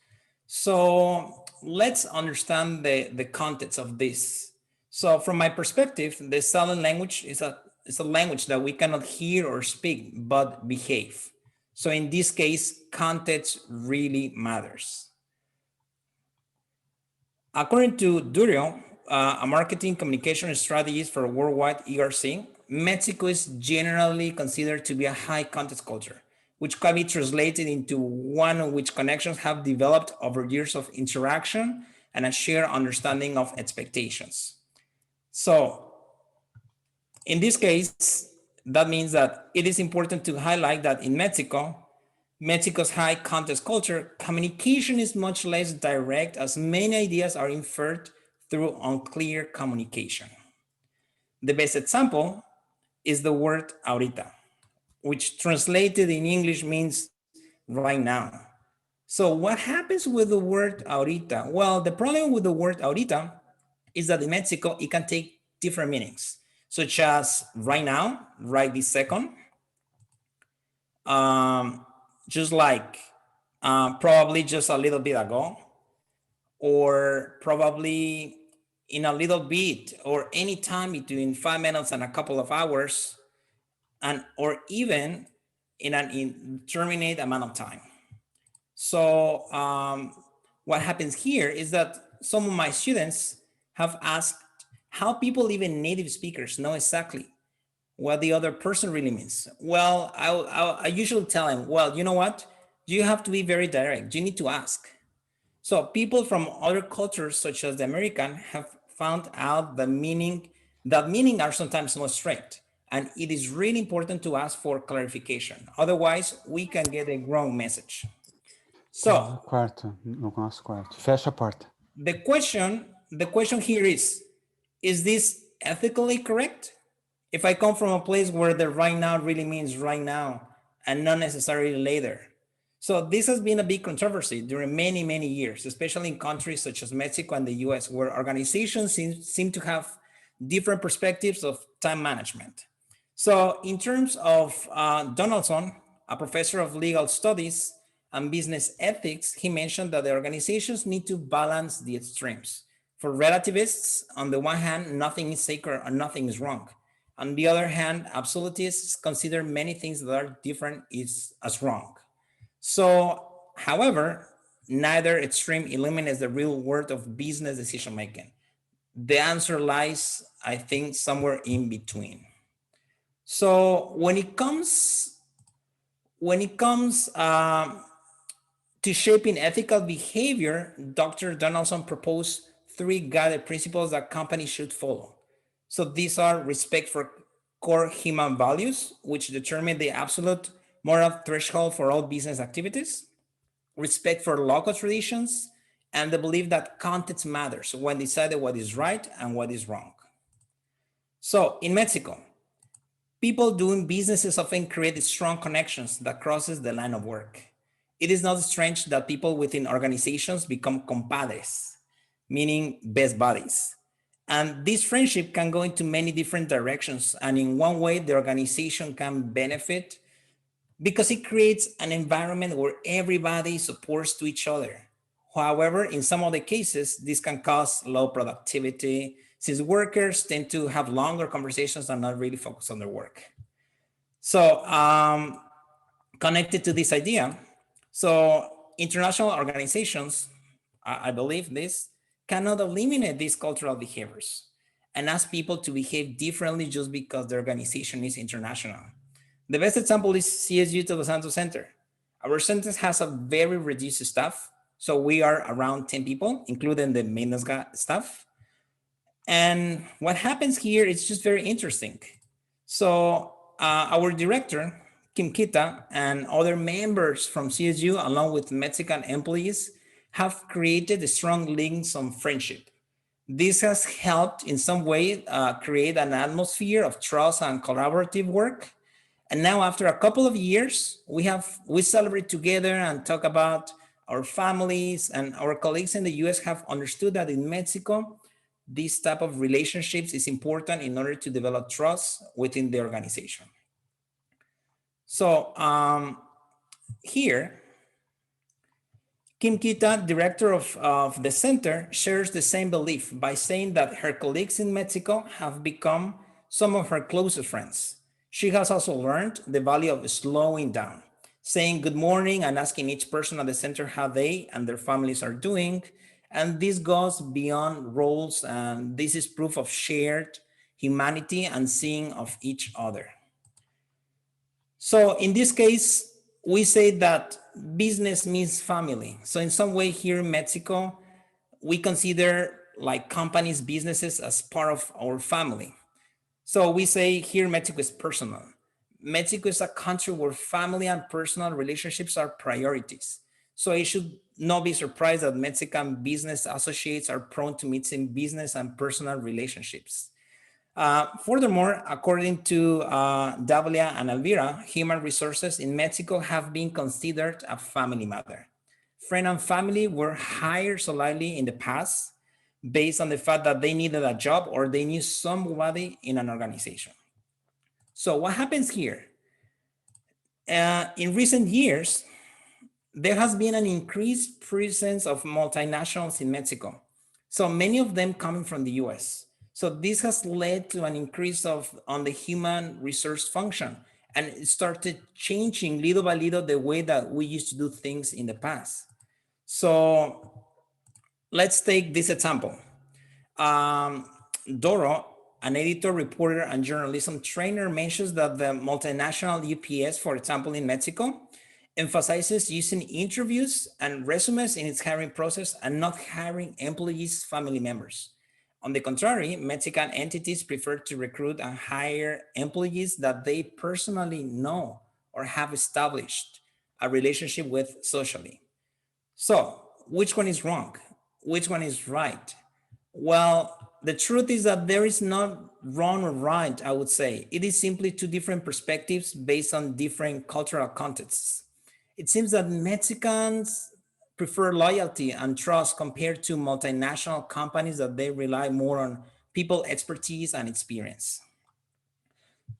So let's understand the context of this. So from my perspective, the silent language is a language that we cannot hear or speak, but behave. So in this case, context really matters. According to Durio, a marketing communication strategist for worldwide ERC, Mexico is generally considered to be a high context culture, which can be translated into one in which connections have developed over years of interaction and a shared understanding of expectations. So in this case, that means that it is important to highlight that in Mexico's high context culture, communication is much less direct as many ideas are inferred through unclear communication. The best example is the word ahorita, which translated in English means right now. So what happens with the word ahorita? Well, the problem with the word ahorita is that in Mexico, it can take different meanings, such as right now, right this second, just like probably just a little bit ago, or probably in a little bit, or any time between 5 minutes and a couple of hours, and or even in an indeterminate amount of time. So what happens here is that some of my students have asked how people, even native speakers, know exactly what the other person really means. Well, I usually tell them, well, you know what? You have to be very direct. You need to ask. So people from other cultures, such as the American, have found out that meaning are sometimes not straight. And it is really important to ask for clarification. Otherwise, we can get a wrong message. So Quarto, no nosso quarto. Fecha a porta. the question here is this ethically correct? If I come from a place where the right now really means right now and not necessarily later. So this has been a big controversy during many, many years, especially in countries such as Mexico and the US, where organizations seem to have different perspectives of time management. So in terms of Donaldson, a professor of legal studies and business ethics, he mentioned that the organizations need to balance the extremes. For relativists, on the one hand, nothing is sacred and nothing is wrong. On the other hand, absolutists consider many things that are different as wrong. So, however, neither extreme eliminates the real world of business decision making. The answer lies, I think, somewhere in between. So when it comes to shaping ethical behavior, Dr. Donaldson proposed 3 guiding principles that companies should follow. So these are respect for core human values, which determine the absolute moral threshold for all business activities, respect for local traditions, and the belief that context matters when deciding what is right and what is wrong. So in Mexico, people doing businesses often create strong connections that crosses the line of work. It is not strange that people within organizations become compadres, meaning best buddies. And this friendship can go into many different directions. And in one way, the organization can benefit because it creates an environment where everybody supports to each other. However, in some of the cases, this can cause low productivity since workers tend to have longer conversations and not really focus on their work. So connected to this idea, so international organizations, I believe this, cannot eliminate these cultural behaviors and ask people to behave differently just because the organization is international. The best example is CSU Todos Santos Center. Our center has a very reduced staff. So we are around 10 people, including the maintenance staff. And what happens here is just very interesting. So our director, Kim Kita, and other members from CSU, along with Mexican employees, have created strong links of friendship. This has helped in some way create an atmosphere of trust and collaborative work. And now after a couple of years, we celebrate together and talk about our families, and our colleagues in the US have understood that in Mexico, this type of relationships is important in order to develop trust within the organization. So here, Kim Kita, director of the center, shares the same belief by saying that her colleagues in Mexico have become some of her closest friends. She has also learned the value of slowing down, saying good morning and asking each person at the center how they and their families are doing. And this goes beyond roles, and this is proof of shared humanity and seeing of each other. So in this case, we say that business means family. So in some way here in Mexico, we consider like companies, businesses as part of our family. So we say here Mexico is personal. Mexico is a country where family and personal relationships are priorities. So it should not be surprised that Mexican business associates are prone to mixing business and personal relationships. Furthermore, according to Davlia and Elvira, human resources in Mexico have been considered a family matter. Friend and family were hired solely in the past based on the fact that they needed a job or they knew somebody in an organization. So what happens here? In recent years, there has been an increased presence of multinationals in Mexico. So many of them coming from the US. So this has led to an increase on the human resource function, and it started changing little by little the way that we used to do things in the past. So let's take this example. Doro, an editor, reporter, and journalism trainer, mentions that the multinational UPS, for example, in Mexico, emphasizes using interviews and resumes in its hiring process and not hiring employees' family members. On the contrary, Mexican entities prefer to recruit and hire employees that they personally know or have established a relationship with socially. So, which one is wrong? Which one is right? Well, the truth is that there is not wrong or right, I would say. It is simply two different perspectives based on different cultural contexts. It seems that Mexicans prefer loyalty and trust compared to multinational companies that they rely more on people expertise and experience.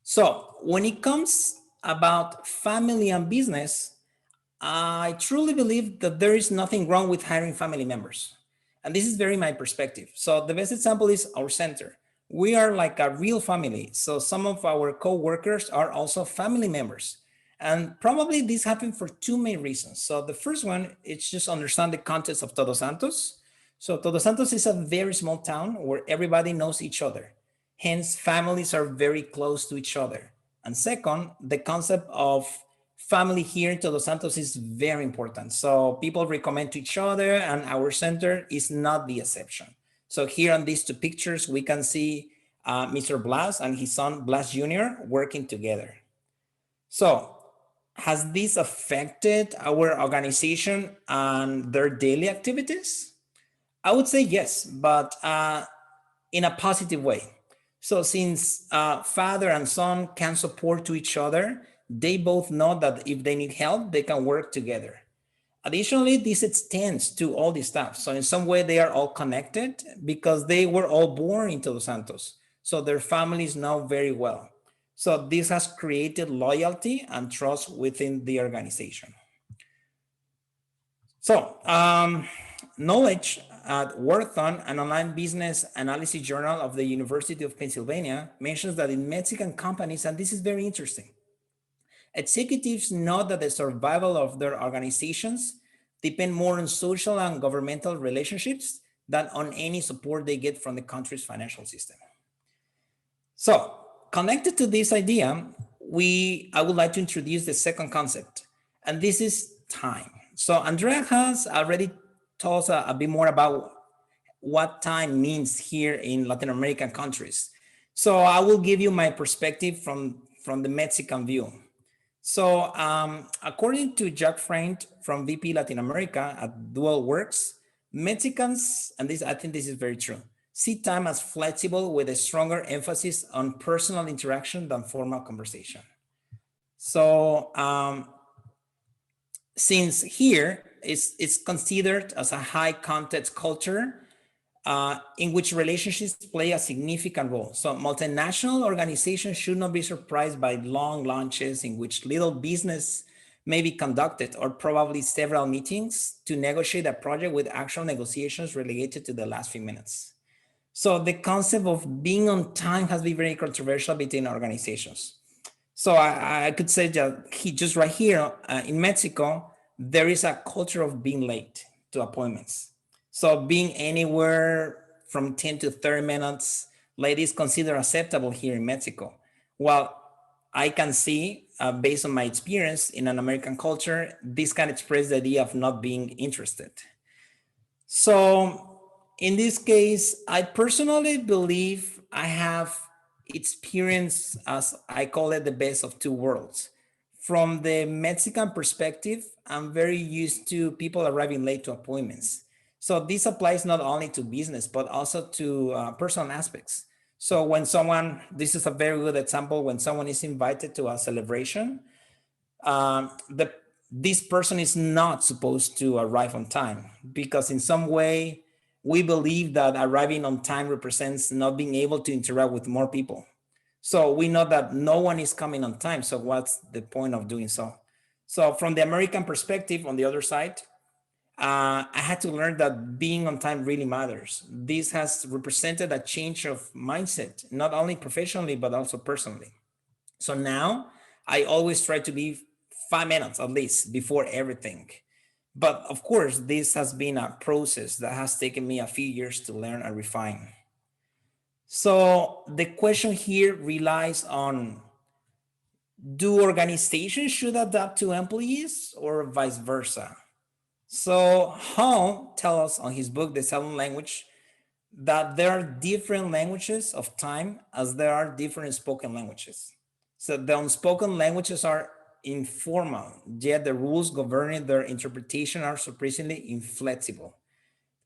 So when it comes about family and business, I truly believe that there is nothing wrong with hiring family members. And this is very my perspective. So the best example is our center. We are like a real family. So some of our co-workers are also family members. And probably this happened for two main reasons. So the first one, it's just understand the context of Todos Santos. So Todos Santos is a very small town where everybody knows each other. Hence, families are very close to each other. And second, the concept of family here in Todos Santos is very important. So people recommend to each other, and our center is not the exception. So here on these two pictures, we can see Mr. Blas and his son Blas Jr. working together. So has this affected our organization and their daily activities? I would say yes, but in a positive way. So since father and son can support to each other, they both know that if they need help, they can work together. Additionally, this extends to all the staff. So in some way, they are all connected because they were all born into Los Santos. So their families know very well. So this has created loyalty and trust within the organization. So Knowledge at Wharton, an online business analysis journal of the University of Pennsylvania, mentions that in Mexican companies, and this is very interesting, executives know that the survival of their organizations depend more on social and governmental relationships than on any support they get from the country's financial system. So, connected to this idea, I would like to introduce the second concept, and this is time. So Andrea has already told us a bit more about what time means here in Latin American countries. So I will give you my perspective from the Mexican view. So according to Jack Freund from VP Latin America at Dual Works, Mexicans, and I think this is very true, see time as flexible with a stronger emphasis on personal interaction than formal conversation. So since here it's considered as a high context culture in which relationships play a significant role. So multinational organizations should not be surprised by long lunches in which little business may be conducted, or probably several meetings to negotiate a project with actual negotiations related to the last few minutes. So the concept of being on time has been very controversial between organizations. So I could say that just right here in Mexico, there is a culture of being late to appointments. So being anywhere from 10 to 30 minutes late is considered acceptable here in Mexico. Well, I can see, based on my experience in an American culture, this can express the idea of not being interested. So in this case, I personally believe I have experienced, as I call it, the best of two worlds. From the Mexican perspective, I'm very used to people arriving late to appointments. So this applies not only to business, but also to personal aspects. So when someone, this is a very good example, when someone is invited to a celebration, this person is not supposed to arrive on time, because in some way, we believe that arriving on time represents not being able to interact with more people. So we know that no one is coming on time. So what's the point of doing so? So from the American perspective, on the other side, I had to learn that being on time really matters. This has represented a change of mindset, not only professionally, but also personally. So now I always try to be 5 minutes at least before everything. But of course, this has been a process that has taken me a few years to learn and refine. So the question here relies on do organizations should adapt to employees or vice versa? So Hall tells us on his book, The Silent Language, that there are different languages of time as there are different spoken languages. So the unspoken languages are informal, yet the rules governing their interpretation are surprisingly inflexible.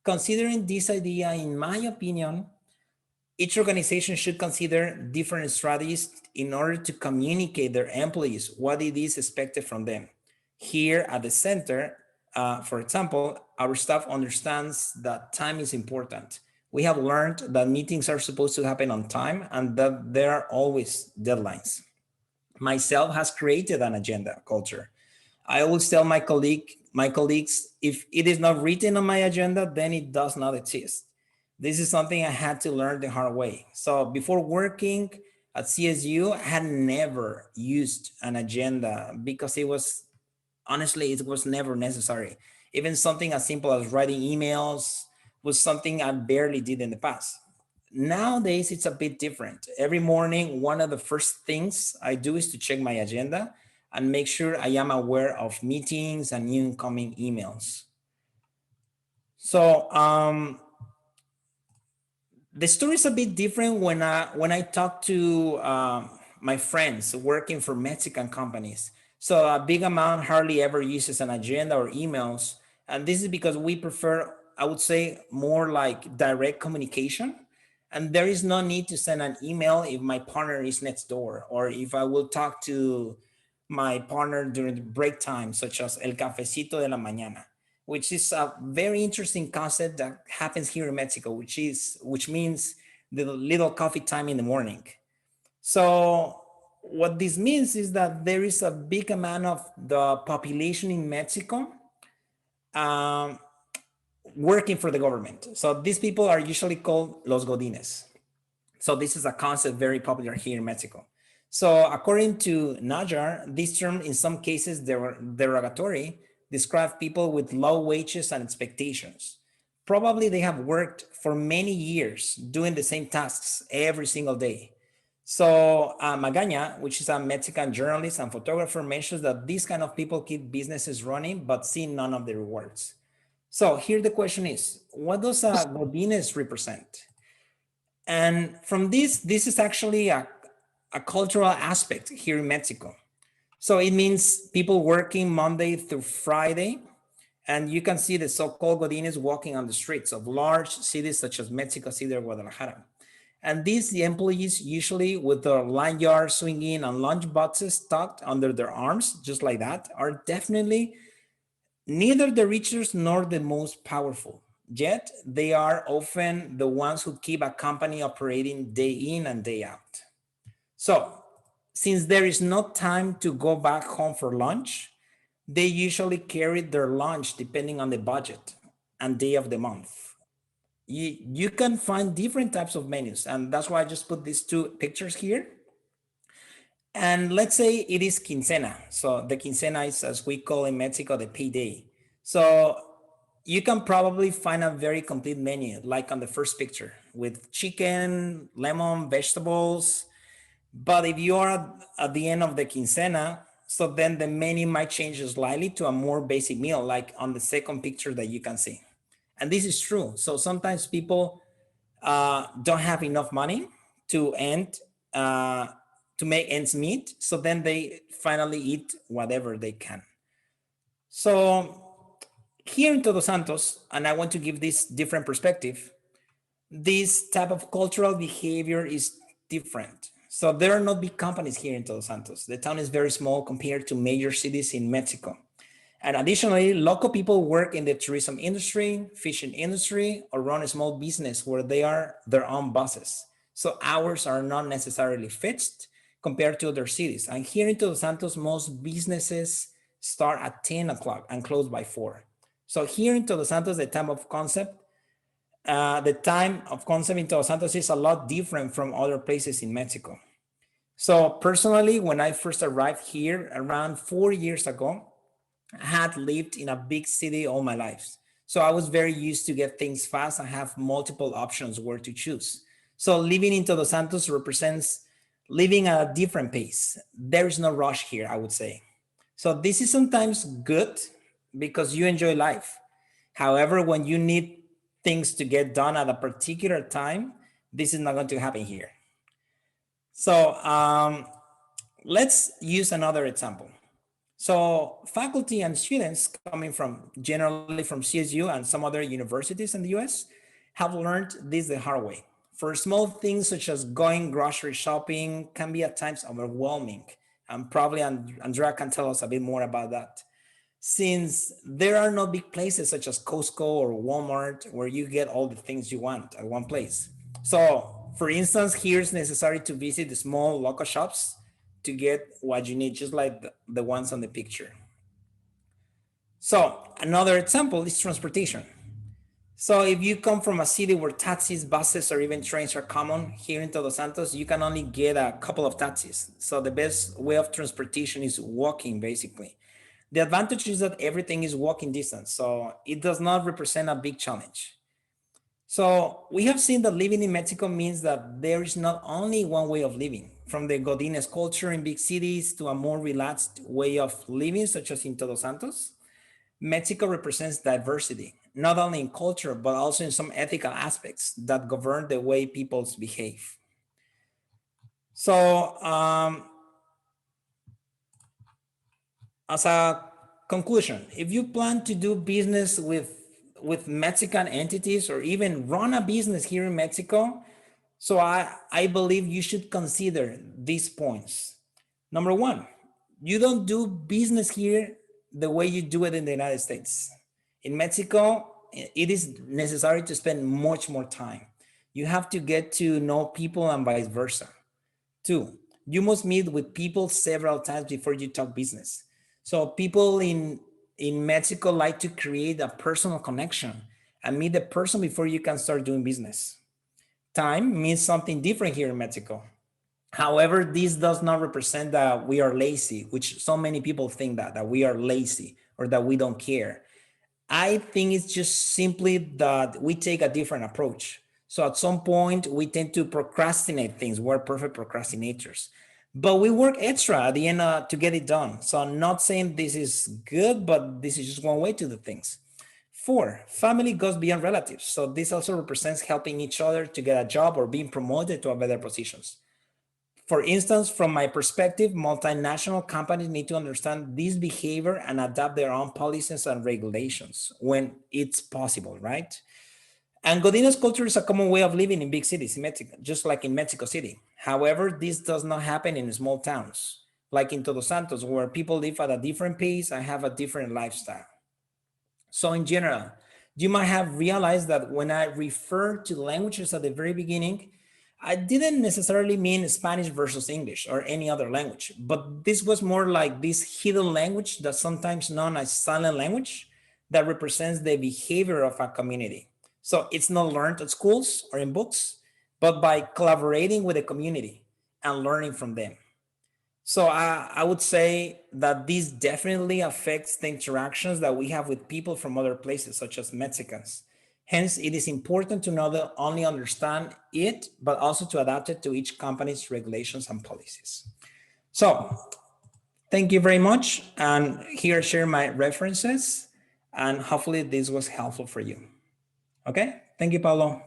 Considering this idea, in my opinion, each organization should consider different strategies in order to communicate their employees what it is expected from them. Here at the center, for example, our staff understands that time is important. We have learned that meetings are supposed to happen on time and that there are always deadlines. Myself has created an agenda culture. I always tell my colleagues, if it is not written on my agenda, then it does not exist. This is something I had to learn the hard way. So before working at CSU, I had never used an agenda because honestly, it was never necessary. Even something as simple as writing emails was something I barely did in the past. Nowadays, it's a bit different. Every morning, one of the first things I do is to check my agenda and make sure I am aware of meetings and incoming emails. So the story is a bit different when I talk to my friends working for Mexican companies. So a big amount hardly ever uses an agenda or emails. And this is because we prefer, I would say, more like direct communication. And there is no need to send an email if my partner is next door, or if I will talk to my partner during the break time, such as el cafecito de la mañana, which is a very interesting concept that happens here in Mexico, which means the little coffee time in the morning. So what this means is that there is a big amount of the population in Mexico working for the government. So these people are usually called los godines. So this is a concept very popular here in Mexico. So according to Najar, this term in some cases derogatory describe people with low wages and expectations. Probably they have worked for many years doing the same tasks every single day. So Magaña, which is a Mexican journalist and photographer, mentions that these kind of people keep businesses running but see none of the rewards. So here the question is, what does a Godines represent? And from this is actually a cultural aspect here in Mexico. So it means people working Monday through Friday, and you can see the so-called Godines walking on the streets of large cities such as Mexico City or Guadalajara. And these, the employees usually with their lanyard swinging and lunch boxes tucked under their arms, just like that, are definitely neither the richest nor the most powerful. Yet they are often the ones who keep a company operating day in and day out. So since there is no time to go back home for lunch, they usually carry their lunch depending on the budget and day of the month. You can find different types of menus, and that's why I just put these two pictures here. And let's say it is quincena. So the quincena is, as we call in Mexico, the payday. So you can probably find a very complete menu, like on the first picture, with chicken, lemon, vegetables. But if you are at the end of the quincena, so then the menu might change slightly to a more basic meal, like on the second picture that you can see. And this is true. So sometimes people don't have enough money to make ends meet. So then they finally eat whatever they can. So here in Todos Santos, and I want to give this different perspective, this type of cultural behavior is different. So there are not big companies here in Todos Santos. The town is very small compared to major cities in Mexico. And additionally, local people work in the tourism industry, fishing industry, or run a small business where they are their own bosses. So hours are not necessarily fixed compared to other cities. And here in Todos Santos, most businesses start at 10 o'clock and close by 4. So here in Todos Santos, the time of concept in Todos Santos is a lot different from other places in Mexico. So personally, when I first arrived here around 4 years ago, I had lived in a big city all my life. So I was very used to get things fast and have multiple options where to choose. So living in Todos Santos represents living at a different pace. There is no rush here, I would say. So this is sometimes good because you enjoy life. However, when you need things to get done at a particular time, this is not going to happen here. So let's use another example. So faculty and students coming from generally from CSU and some other universities in the US have learned this the hard way. For small things such as going grocery shopping can be at times overwhelming. And probably Andrea can tell us a bit more about that. Since there are no big places such as Costco or Walmart where you get all the things you want at one place. So for instance, here it's necessary to visit the small local shops to get what you need, just like the ones on the picture. So another example is transportation. So if you come from a city where taxis, buses, or even trains are common, here in Todos Santos, you can only get a couple of taxis. So the best way of transportation is walking, basically. The advantage is that everything is walking distance, so it does not represent a big challenge. So we have seen that living in Mexico means that there is not only one way of living, from the Godines culture in big cities to a more relaxed way of living, such as in Todos Santos. Mexico represents diversity, not only in culture, but also in some ethical aspects that govern the way people behave. So as a conclusion, if you plan to do business with Mexican entities or even run a business here in Mexico, so I believe you should consider these points. Number one, you don't do business here the way you do it in the United States. In Mexico, it is necessary to spend much more time. You have to get to know people and vice versa. Two, you must meet with people several times before you talk business. So people in Mexico like to create a personal connection and meet the person before you can start doing business. Time means something different here in Mexico. However, this does not represent that we are lazy, which so many people think that we are lazy or that we don't care. I think it's just simply that we take a different approach. So at some point, we tend to procrastinate things. We're perfect procrastinators, but we work extra at the end to get it done. So I'm not saying this is good, but this is just one way to do things. Four, family goes beyond relatives. So this also represents helping each other to get a job or being promoted to a better positions. For instance, from my perspective, multinational companies need to understand this behavior and adapt their own policies and regulations when it's possible, right? And Godinez culture is a common way of living in big cities in Mexico, just like in Mexico City. However, this does not happen in small towns, like in Todos Santos, where people live at a different pace and have a different lifestyle. So in general, you might have realized that when I refer to languages at the very beginning, I didn't necessarily mean Spanish versus English or any other language, but this was more like this hidden language that's sometimes known as silent language that represents the behavior of a community. So it's not learned at schools or in books, but by collaborating with the community and learning from them. So I would say that this definitely affects the interactions that we have with people from other places, such as Mexicans. Hence, it is important to not only understand it, but also to adapt it to each company's regulations and policies. So thank you very much. And here share my references, and hopefully this was helpful for you. Okay, thank you, Paulo.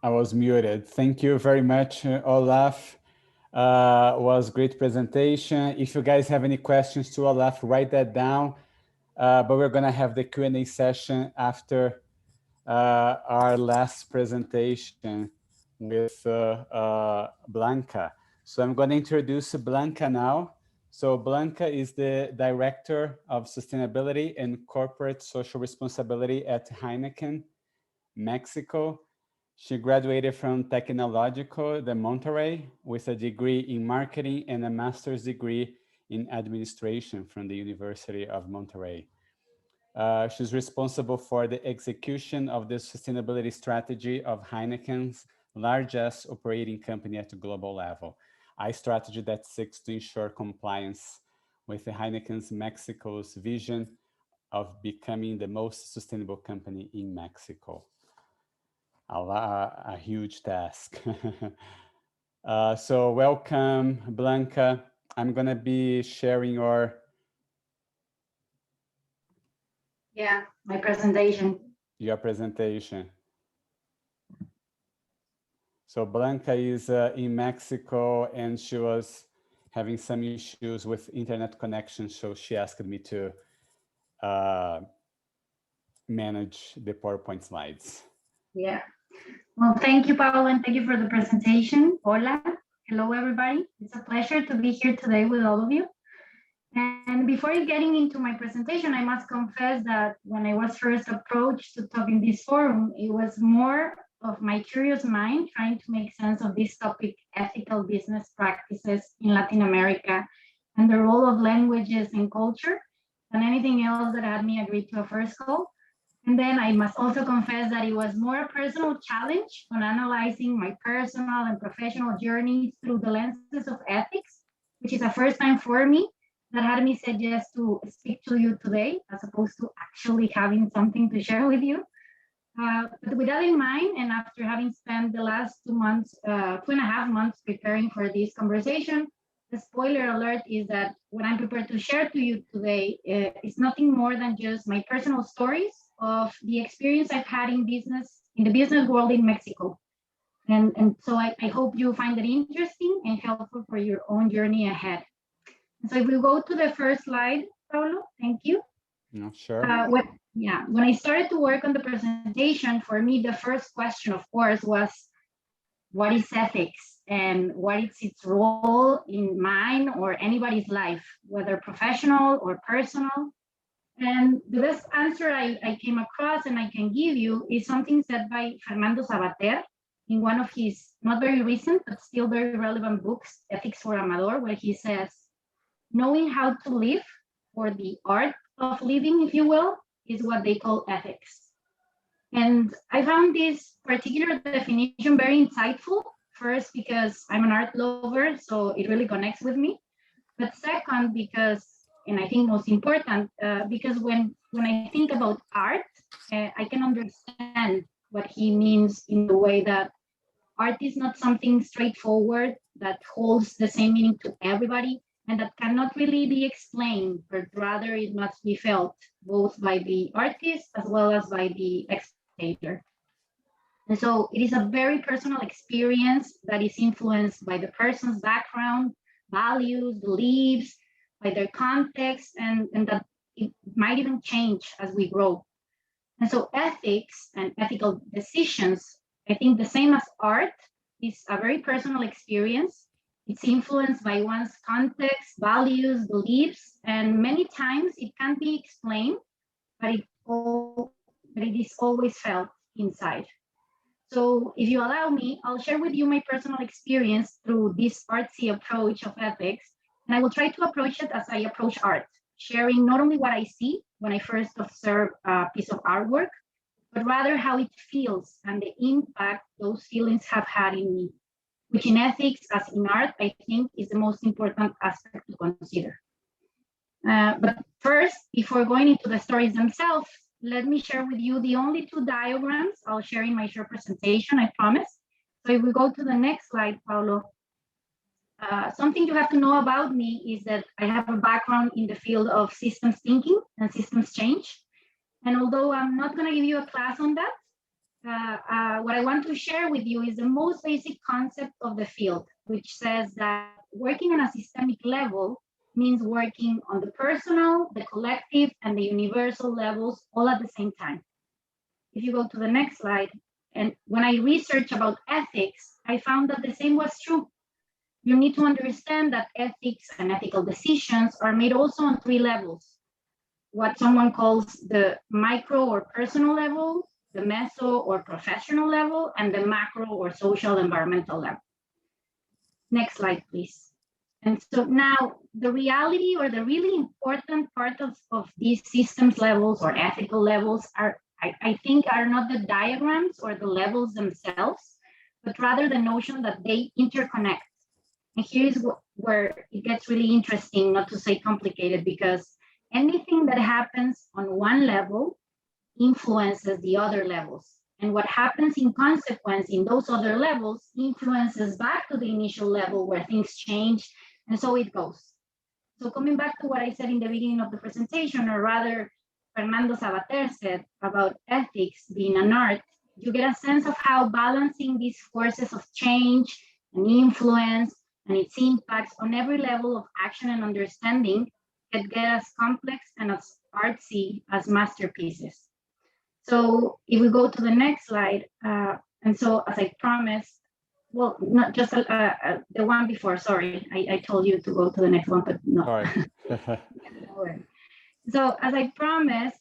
I was muted. Thank you very much, Olaf. Was great presentation. If you guys have any questions to Olaf, write that down. But we're gonna have the Q&A session after our last presentation with Blanca. So I'm gonna introduce Blanca now. So Blanca is the Director of Sustainability and Corporate Social Responsibility at Heineken, Mexico. She graduated from Tecnológico de Monterrey with a degree in marketing and a master's degree in administration from the University of Monterrey. She's responsible for the execution of the sustainability strategy of Heineken's largest operating company at the global level, a strategy that seeks to ensure compliance with the Heineken's Mexico's vision of becoming the most sustainable company in Mexico. a huge task. So welcome, Blanca. I'm gonna be sharing my presentation. Your presentation. So Blanca is in Mexico, and she was having some issues with internet connection, so she asked me to manage the PowerPoint slides. Yeah. Well, thank you, Paulo, and thank you for the presentation. Hola. Hello, everybody. It's a pleasure to be here today with all of you. And before getting into my presentation, I must confess that when I was first approached to talk in this forum, it was more of my curious mind trying to make sense of this topic, ethical business practices in Latin America and the role of languages and culture, than anything else that had me agree to a first call. And then I must also confess that it was more a personal challenge on analyzing my personal and professional journeys through the lenses of ethics, which is a first time for me, that had me say yes to speak to you today, as opposed to actually having something to share with you. But with that in mind, and after having spent the last 2.5 months preparing for this conversation, the spoiler alert is that what I'm prepared to share to you today is nothing more than just my personal stories of the experience I've had in the business world in Mexico. And so I hope you find it interesting and helpful for your own journey ahead. So if we go to the first slide, Paulo, thank you. No, sure. When I started to work on the presentation, for me, the first question, of course, was, what is ethics and what is its role in mine or anybody's life, whether professional or personal? And the best answer I came across and I can give you is something said by Fernando Sabater in one of his not very recent, but still very relevant books, Ethics for Amador, where he says, knowing how to live, or the art of living, if you will, is what they call ethics. And I found this particular definition very insightful, first because I'm an art lover, so it really connects with me. But second, because, and I think most important, because when I think about art, I can understand what he means in the way that art is not something straightforward that holds the same meaning to everybody, and that cannot really be explained, but rather it must be felt both by the artist as well as by the spectator. And so it is a very personal experience that is influenced by the person's background, values, beliefs, by their context, and that it might even change as we grow. And so ethics and ethical decisions, I think the same as art, is a very personal experience. It's influenced by one's context, values, beliefs, and many times it can't be explained, but it is always felt inside. So if you allow me, I'll share with you my personal experience through this artsy approach of ethics, and I will try to approach it as I approach art, sharing not only what I see when I first observe a piece of artwork, but rather how it feels and the impact those feelings have had in me, which in ethics, as in art, I think is the most important aspect to consider. But first, before going into the stories themselves, let me share with you the only 2 diagrams I'll share in my short presentation, I promise. So if we go to the next slide, Paulo, something you have to know about me is that I have a background in the field of systems thinking and systems change. And although I'm not going to give you a class on that, what I want to share with you is the most basic concept of the field, which says that working on a systemic level means working on the personal, the collective, and the universal levels all at the same time. If you go to the next slide, and when I researched about ethics, I found that the same was true. You need to understand that ethics and ethical decisions are made also on 3 levels. What someone calls the micro or personal level, the meso or professional level, and the macro or social environmental level. Next slide, please. And so now the reality or the really important part of these systems levels or ethical levels are, I think, are not the diagrams or the levels themselves, but rather the notion that they interconnect. And here's where it gets really interesting, not to say complicated, because anything that happens on one level influences the other levels. And what happens in consequence in those other levels influences back to the initial level where things change, and so it goes. So coming back to what I said in the beginning of the presentation, or rather Fernando Sabater said about ethics being an art, you get a sense of how balancing these forces of change and influence and its impacts on every level of action and understanding can get as complex and as artsy as masterpieces. So if we go to the next slide, and so as I promised, well, not just the one before, sorry, I told you to go to the next one, but no. Sorry. So as I promised,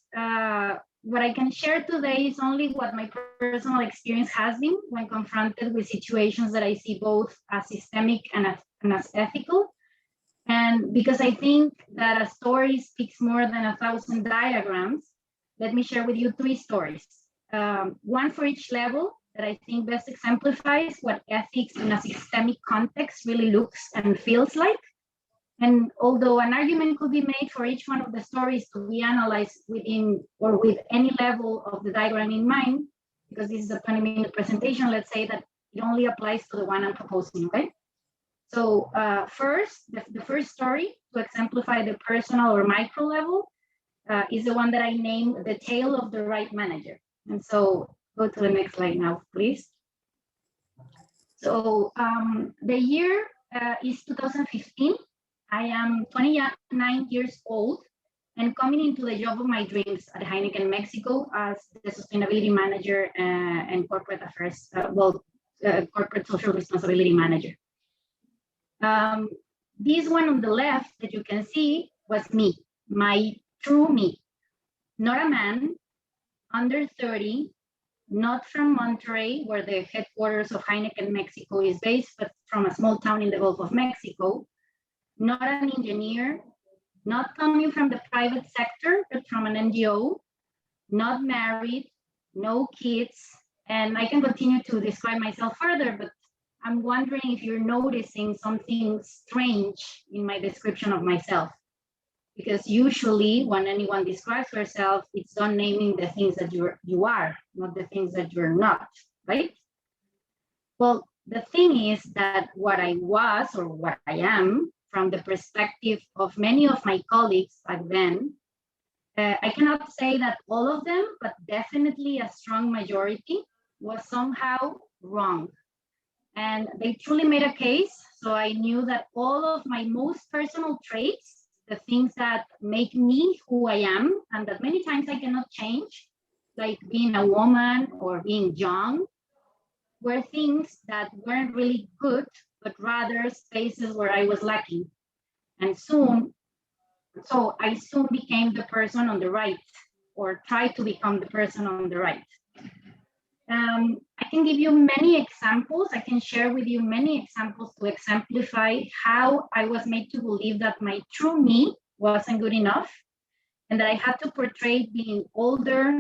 what I can share today is only what my personal experience has been when confronted with situations that I see both as systemic and as ethical. And because I think that a story speaks more than 1,000 diagrams, let me share with you 3 stories. One for each level that I think best exemplifies what ethics in a systemic context really looks and feels like. And although an argument could be made for each one of the stories to be analyzed within or with any level of the diagram in mind, because this is a 20-minute presentation, let's say that it only applies to the one I'm proposing, okay? So first, the first story to exemplify the personal or micro level is the one that I named The Tale of the Right Manager. And so go to the next slide now, please. So the year is 2015. I am 29 years old and coming into the job of my dreams at Heineken Mexico as the sustainability manager and corporate affairs, corporate social responsibility manager. This one on the left that you can see was me, my true me, not a man, under 30, not from Monterrey, where the headquarters of Heineken Mexico is based, but from a small town in the Gulf of Mexico, not an engineer, not coming from the private sector, but from an NGO, not married, no kids, and I can continue to describe myself further, but I'm wondering if you're noticing something strange in my description of myself. Because usually when anyone describes herself, it's done naming the things that you are, not the things that you're not, right? Well, the thing is that what I was or what I am, from the perspective of many of my colleagues back then, I cannot say that all of them, but definitely a strong majority was somehow wrong. And they truly made a case. So I knew that all of my most personal traits, the things that make me who I am, and that many times I cannot change, like being a woman or being young, were things that weren't really good, but rather spaces where I was lacking. And so I soon became the person on the right, or tried to become the person on the right. I can give you many examples. I can share with you many examples to exemplify how I was made to believe that my true me wasn't good enough, and that I had to portray being older,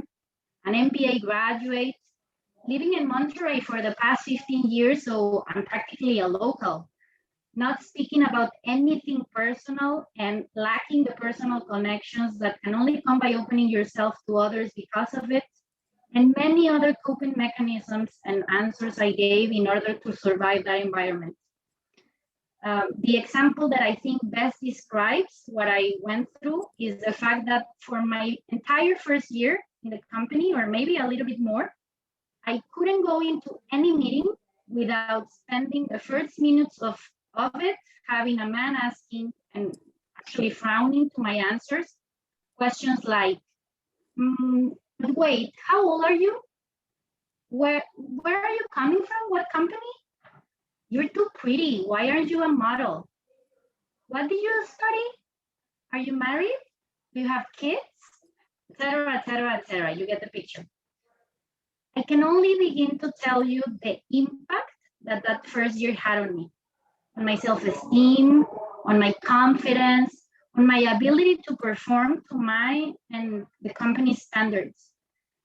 an MBA graduate, living in Monterrey for the past 15 years, so I'm practically a local, not speaking about anything personal and lacking the personal connections that can only come by opening yourself to others because of it, and many other coping mechanisms and answers I gave in order to survive that environment. The example that I think best describes what I went through is the fact that for my entire first year in the company, or maybe a little bit more, I couldn't go into any meeting without spending the first minutes of it having a man asking and actually frowning to my answers questions like, but wait, how old are you? Where are you coming from? What company? You're too pretty. Why aren't you a model? What did you study? Are you married? Do you have kids? Etc., etc., etc. You get the picture. I can only begin to tell you the impact that that first year had on me, on my self-esteem, on my confidence, on my ability to perform to my and the company's standards.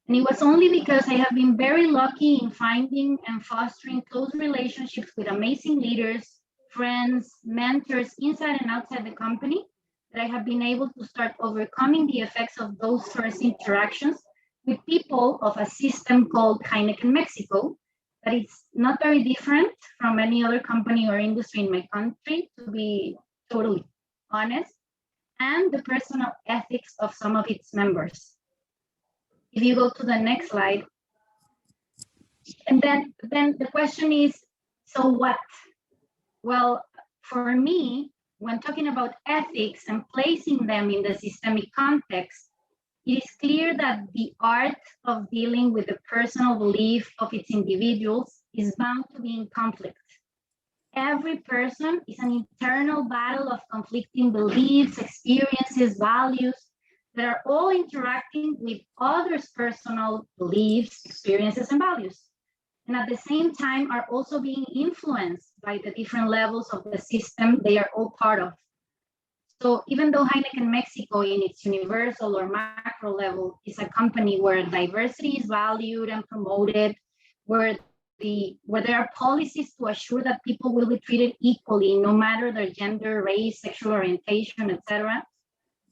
And it was only because I have been very lucky in finding and fostering close relationships with amazing leaders, friends, mentors inside and outside the company that I have been able to start overcoming the effects of those first interactions with people of a system called Heineken Mexico, that it's not very different from any other company or industry in my country, to be totally honest, and the personal ethics of some of its members. If you go to the next slide, and then the question is, so what? Well, for me, when talking about ethics and placing them in the systemic context, it is clear that the art of dealing with the personal belief of its individuals is bound to be in conflict. Every person is an internal battle of conflicting beliefs, experiences, values that are all interacting with others' personal beliefs, experiences, and values. And at the same time are also being influenced by the different levels of the system they are all part of. So even though Heineken Mexico in its universal or macro level is a company where diversity is valued and promoted, where there are policies to assure that people will be treated equally no matter their gender, race, sexual orientation, etc.,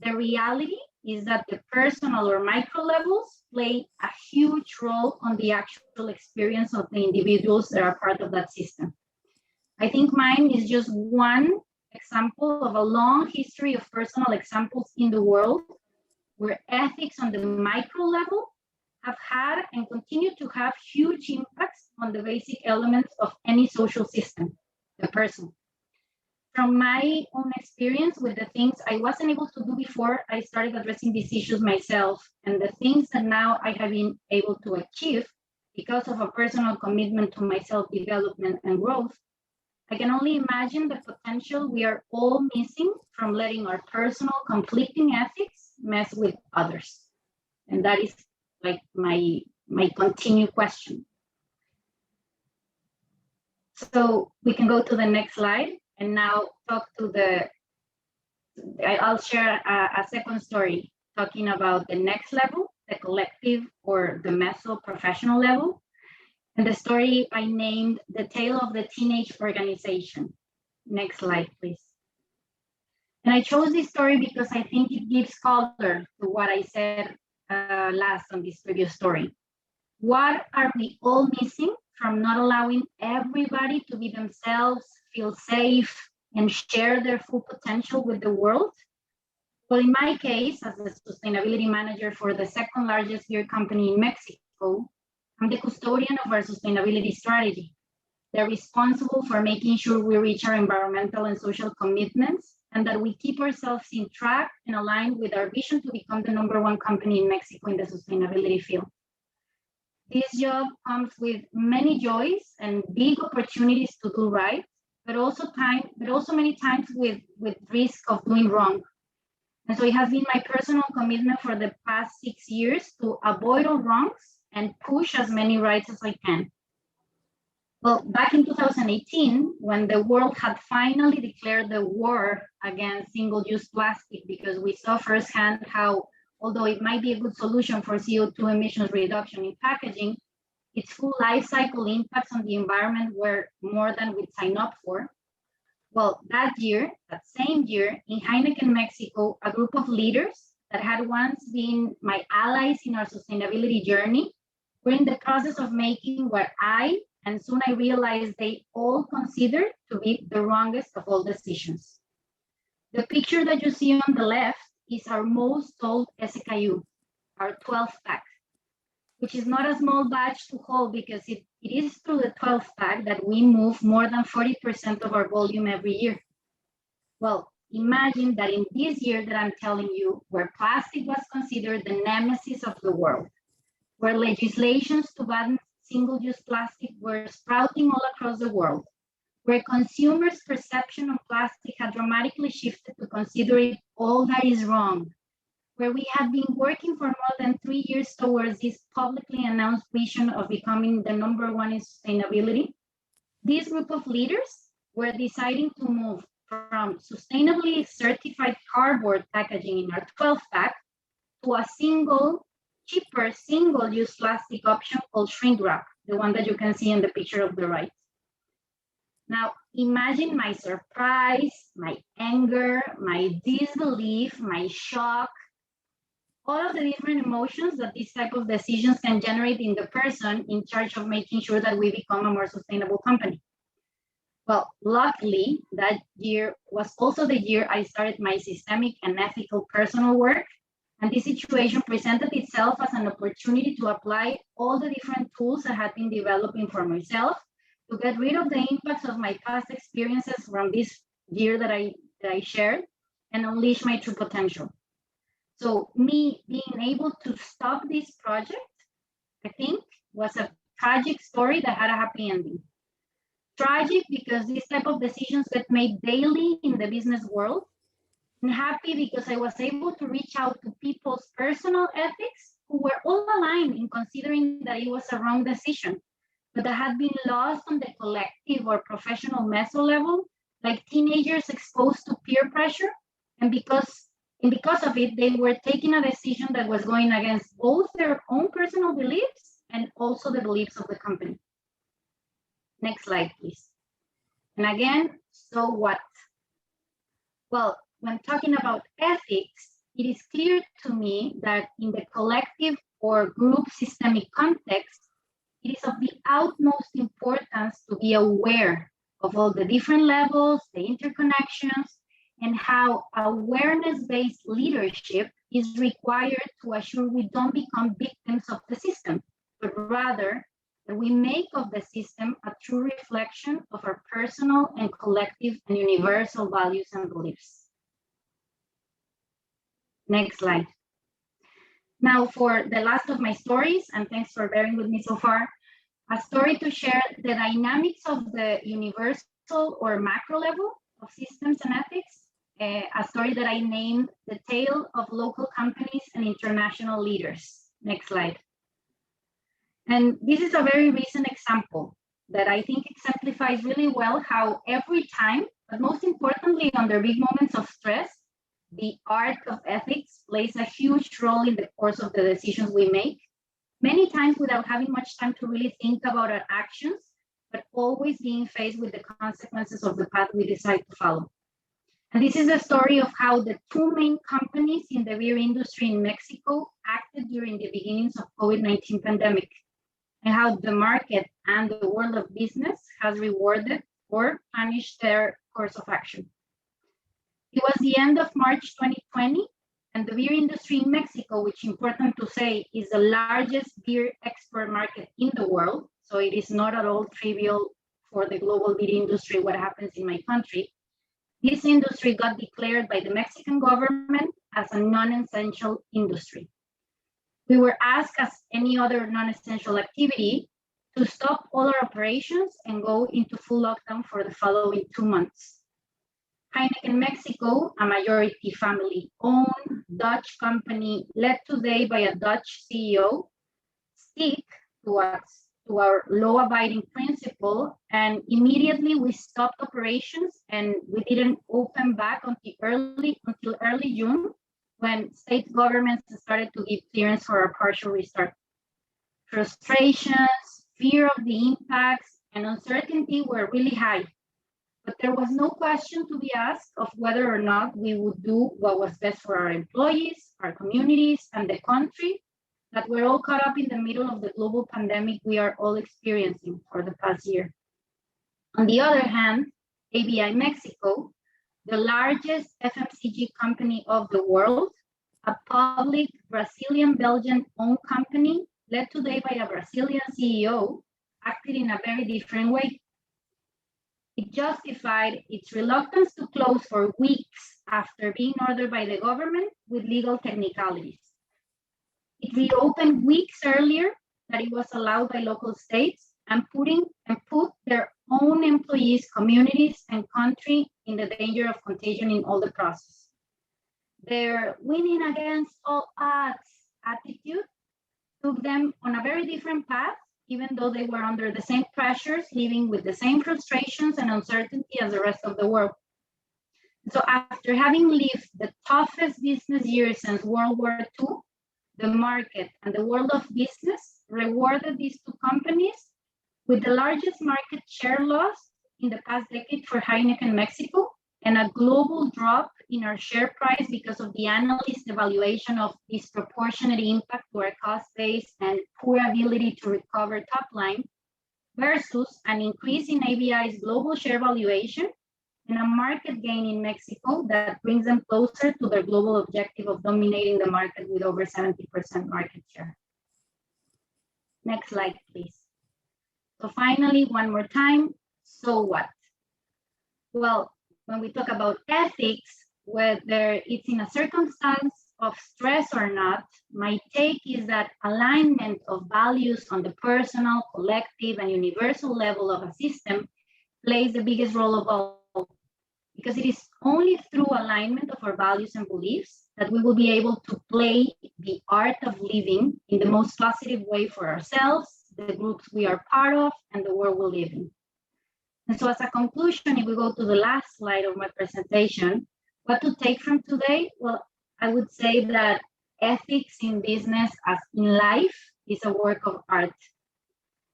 the reality is that the personal or micro levels play a huge role on the actual experience of the individuals that are part of that system. I think mine is just one example of a long history of personal examples in the world where ethics on the micro level have had and continue to have huge impacts on the basic elements of any social system, the person. From my own experience with the things I wasn't able to do before I started addressing these issues myself, and the things that now I have been able to achieve because of a personal commitment to my self-development and growth, I can only imagine the potential we are all missing from letting our personal conflicting ethics mess with others. And that is like my continued question. So we can go to the next slide and now talk to I'll share a second story talking about the next level, the collective or the meso-professional level. And the story I named The Tale of the Teenage Organization. Next slide, please. And I chose this story because I think it gives color to what I said last on this previous story. What are we all missing from not allowing everybody to be themselves, feel safe, and share their full potential with the world? Well, in my case, as the sustainability manager for the second largest beer company in Mexico, I'm the custodian of our sustainability strategy. They're responsible for making sure we reach our environmental and social commitments and that we keep ourselves in track and aligned with our vision to become the #1 company in Mexico in the sustainability field. This job comes with many joys and big opportunities to do right, but also many times with risk of doing wrong. And so it has been my personal commitment for the past 6 years to avoid all wrongs and push as many rights as I can. Well, back in 2018, when the world had finally declared the war against single-use plastic, because we saw firsthand how, although it might be a good solution for CO2 emissions reduction in packaging, its full life cycle impacts on the environment were more than we'd sign up for. Well, that same year, in Heineken Mexico, a group of leaders that had once been my allies in our sustainability journey were in the process of making what and soon I realized they all considered to be the wrongest of all decisions. The picture that you see on the left is our most sold SKU, our 12th pack, which is not a small batch to hold because it is through the 12th pack that we move more than 40% of our volume every year. Well, imagine that in this year that I'm telling you, where plastic was considered the nemesis of the world, where legislations to ban single-use plastic were sprouting all across the world, where consumers' perception of plastic had dramatically shifted to consider it all that is wrong, where we had been working for more than 3 years towards this publicly announced vision of becoming the #1 in sustainability, this group of leaders were deciding to move from sustainably certified cardboard packaging in our 12th pack to a cheaper single-use plastic option called shrink wrap, the one that you can see in the picture of the right. Now, imagine my surprise, my anger, my disbelief, my shock, all of the different emotions that these type of decisions can generate in the person in charge of making sure that we become a more sustainable company. Well, luckily, that year was also the year I started my systemic and ethical personal work. And this situation presented itself as an opportunity to apply all the different tools I had been developing for myself to get rid of the impacts of my past experiences from this year that I shared and unleash my true potential. So me being able to stop this project, I think, was a tragic story that had a happy ending. Tragic because this type of decisions get made daily in the business world, and happy because I was able to reach out to people's personal ethics who were all aligned in considering that it was a wrong decision, but that had been lost on the collective or professional meso level, like teenagers exposed to peer pressure, and because of it, they were taking a decision that was going against both their own personal beliefs and also the beliefs of the company. Next slide, please. And again, so what? Well, when talking about ethics, it is clear to me that in the collective or group systemic context, it is of the utmost importance to be aware of all the different levels, the interconnections, and how awareness-based leadership is required to assure we don't become victims of the system, but rather that we make of the system a true reflection of our personal and collective and universal values and beliefs. Next slide. Now for the last of my stories, and thanks for bearing with me so far, a story to share the dynamics of the universal or macro level of systems and ethics, a story that I named The Tale of Local Companies and International Leaders. Next slide. And this is a very recent example that I think exemplifies really well how every time, but most importantly under big moments of stress, the art of ethics plays a huge role in the course of the decisions we make, many times without having much time to really think about our actions, but always being faced with the consequences of the path we decide to follow. And this is a story of how the two main companies in the beer industry in Mexico acted during the beginnings of COVID-19 pandemic, and how the market and the world of business has rewarded or punished their course of action. It was the end of March 2020, and the beer industry in Mexico, which important to say is the largest beer export market in the world, so it is not at all trivial for the global beer industry what happens in my country. This industry got declared by the Mexican government as a non-essential industry. We were asked, as any other non-essential activity, to stop all our operations and go into full lockdown for the following 2 months. Heineken Mexico, a majority family-owned Dutch company led today by a Dutch CEO, stick to our law-abiding principle, and immediately we stopped operations and we didn't open back until early June, when state governments started to give clearance for a partial restart. Frustrations, fear of the impacts, and uncertainty were really high. But there was no question to be asked of whether or not we would do what was best for our employees, our communities, and the country that we're all caught up in the middle of the global pandemic we are all experiencing for the past year. On the other hand, ABI Mexico, the largest FMCG company of the world, a public Brazilian-Belgian-owned company led today by a Brazilian CEO, acted in a very different way. It justified its reluctance to close for weeks after being ordered by the government with legal technicalities. It reopened weeks earlier that it was allowed by local states and put their own employees, communities, and country in the danger of contagion in all the process. Their winning against all odds attitude took them on a very different path, even though they were under the same pressures, living with the same frustrations and uncertainty as the rest of the world. So after having lived the toughest business year since World War II, the market and the world of business rewarded these two companies with the largest market share loss in the past decade for Heineken Mexico, and a global drop in our share price because of the analyst evaluation of disproportionate impact to our cost base and poor ability to recover top line, versus an increase in ABI's global share valuation and a market gain in Mexico that brings them closer to their global objective of dominating the market with over 70% market share. Next slide, please. So finally, one more time, so what? Well, when we talk about ethics, whether it's in a circumstance of stress or not, my take is that alignment of values on the personal, collective, and universal level of a system plays the biggest role of all, because it is only through alignment of our values and beliefs that we will be able to play the art of living in the most positive way for ourselves, the groups we are part of, and the world we live in. And so as a conclusion, if we go to the last slide of my presentation, what to take from today? Well, I would say that ethics in business as in life is a work of art.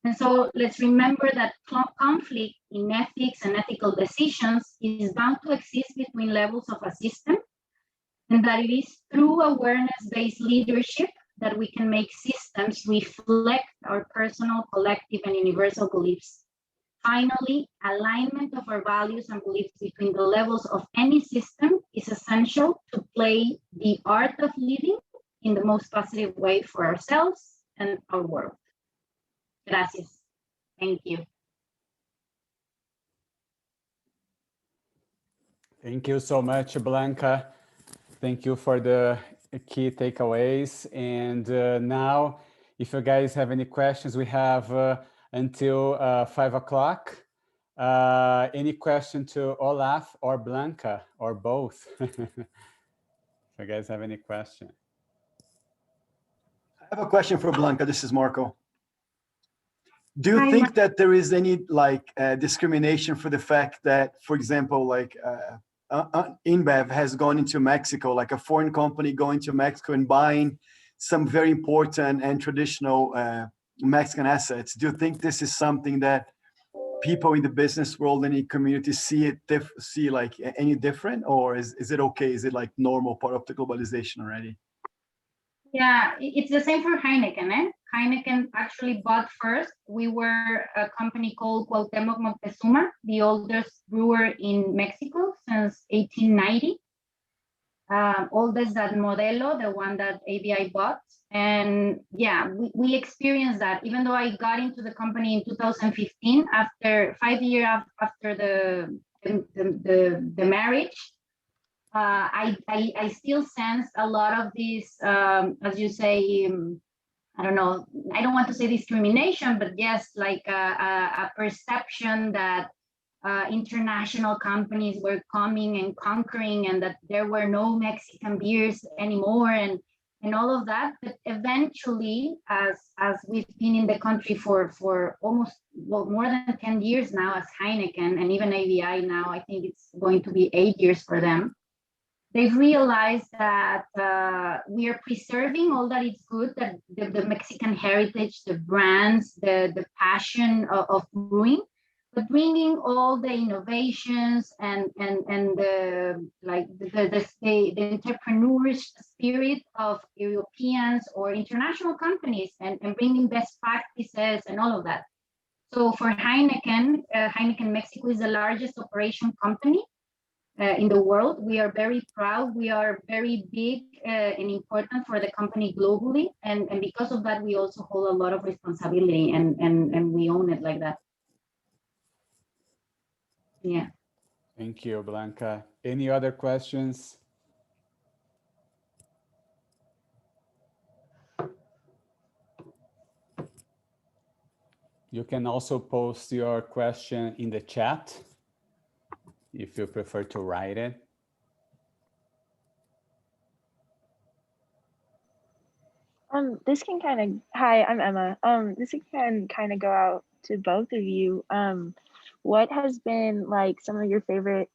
And so let's remember that conflict in ethics and ethical decisions is bound to exist between levels of a system, and that it is through awareness-based leadership that we can make systems reflect our personal, collective, and universal beliefs. Finally, alignment of our values and beliefs between the levels of any system is essential to play the art of living in the most positive way for ourselves and our world. Gracias. Thank you. Thank you so much, Blanca. Thank you for the key takeaways. And now, if you guys have any questions, we have until 5 o'clock. Any question to Olaf or Blanca or both? If you guys have any question. I have a question for Blanca. This is Marco. Do you think that there is any discrimination for the fact that, for example, InBev has gone into Mexico, like a foreign company going to Mexico and buying some very important and traditional Mexican assets? Do you think this is something that people in the business world and in community see like any different, or is it okay? Is it like normal part of the globalization already? Yeah, it's the same for Heineken. Heineken actually bought first. We were a company called Cuauhtémoc Moctezuma, the oldest brewer in Mexico since 1890. Oldest that Modelo, the one that ABI bought. And yeah, we experienced that. Even though I got into the company in 2015, after 5 years after the marriage, I still sense a lot of this, as you say, I don't know, I don't want to say discrimination, but yes, like a perception that international companies were coming and conquering and that there were no Mexican beers anymore and all of that. But eventually, as we've been in the country for almost more than 10 years now as Heineken and even ABI now, I think it's going to be 8 years for them. They've realized that we are preserving all that is good, that the Mexican heritage, the brands, the passion of brewing, but bringing all the innovations and the entrepreneurial spirit of Europeans or international companies and bringing best practices and all of that. So for Heineken, Heineken Mexico is the largest operation company in the world. We are very proud. We are very big and important for the company globally. And because of that, we also hold a lot of responsibility and we own it like that. Yeah. Thank you, Blanca. Any other questions? You can also post your question in the chat if you prefer to write it. This can kind of, hi, I'm Emma. This can kind of go out to both of you. What has been like some of your favorite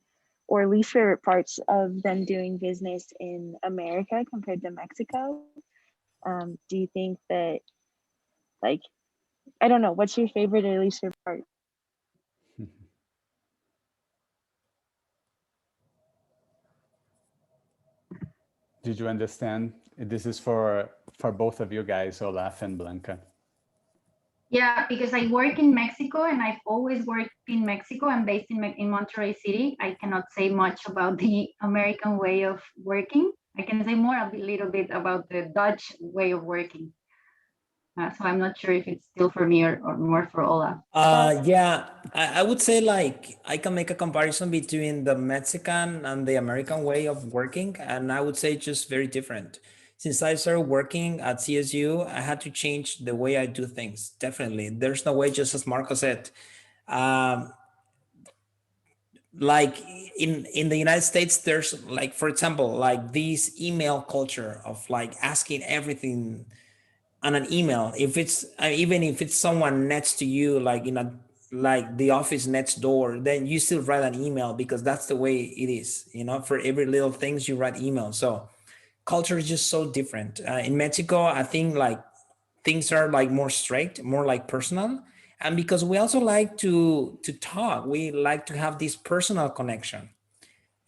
or least favorite parts of them doing business in America compared to Mexico? Do you think that, like, I don't know, what's your favorite or least favorite part? Did you understand? This is for both of you guys, Olaf and Blanca. Yeah, because I work in Mexico and I've always worked in Mexico. I'm based in Monterrey City. I cannot say much about the American way of working. I can say more a little bit about the Dutch way of working. So I'm not sure if it's still for me or more for Olaf. Yeah, I would say like I can make a comparison between the Mexican and the American way of working, and I would say just very different. Since I started working at CSU, I had to change the way I do things. Definitely, there's no way, just as Marco said. Like in the United States, there's like, for example, like this email culture of like asking everything on an email. If it's even if it's someone next to you, like in a like the office next door, then you still write an email because that's the way it is. You know, for every little things you write email. So culture is just so different. In Mexico, I think like things are like more strict, more like personal. And because we also like to talk, we like to have this personal connection.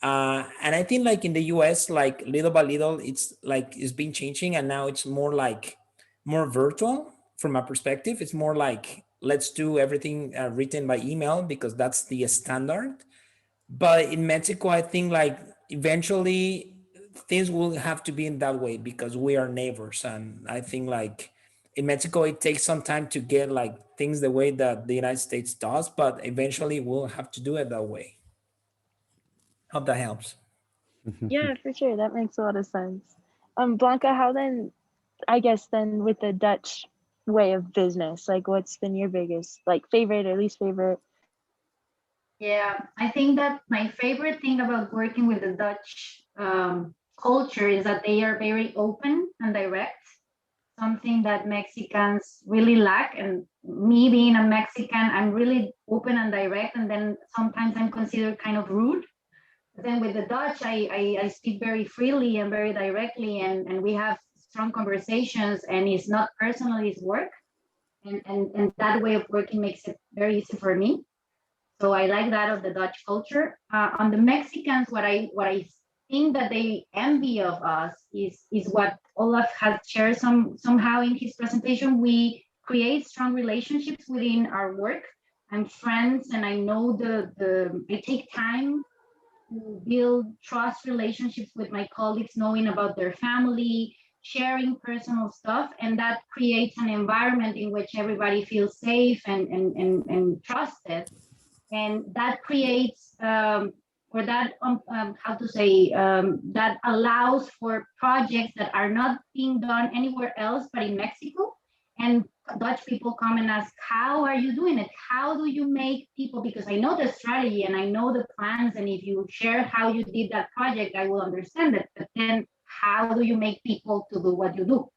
And I think like in the US, like little by little, it's been changing, and now it's more like more virtual from my perspective. It's more like let's do everything written by email because that's the standard. But in Mexico, I think like eventually things will have to be in that way because we are neighbors. And I think like in Mexico, it takes some time to get like things the way that the United States does, but eventually we'll have to do it that way. Hope that helps. Yeah, for sure. That makes a lot of sense. Blanca, how then, I guess then with the Dutch way of business, like what's been your biggest like favorite or least favorite? Yeah, I think that my favorite thing about working with the Dutch culture is that they are very open and direct, something that Mexicans really lack. And me being a Mexican, I'm really open and direct, and then sometimes I'm considered kind of rude. But then with the Dutch, I speak very freely and very directly, and we have strong conversations, and it's not personal, it's work. And that way of working makes it very easy for me. So I like that of the Dutch culture. On the Mexicans, what I think that they envy of us is what Olaf has shared somehow in his presentation. We create strong relationships within our work. I'm friends, and I know I take time to build trust relationships with my colleagues, knowing about their family, sharing personal stuff, and that creates an environment in which everybody feels safe and trusted. And that creates or that how to say that allows for projects that are not being done anywhere else but in Mexico. And Dutch people come and ask, how are you doing it? How do you make people, because I know the strategy and I know the plans, and if you share how you did that project, I will understand it. But then how do you make people to do what you do?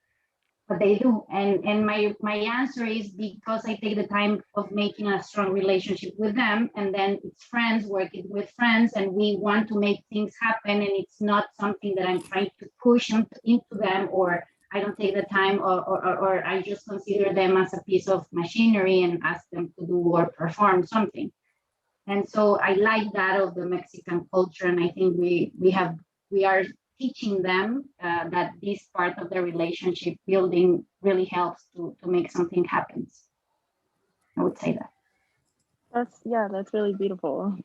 But they do. And my answer is because I take the time of making a strong relationship with them, and then it's friends working with friends, and we want to make things happen, and it's not something that I'm trying to push into them, or I don't take the time, or I just consider them as a piece of machinery and ask them to do or perform something. And so I like that of the Mexican culture, and I think we are teaching them that this part of the relationship building really helps to make something happen. I would say that. That's really beautiful.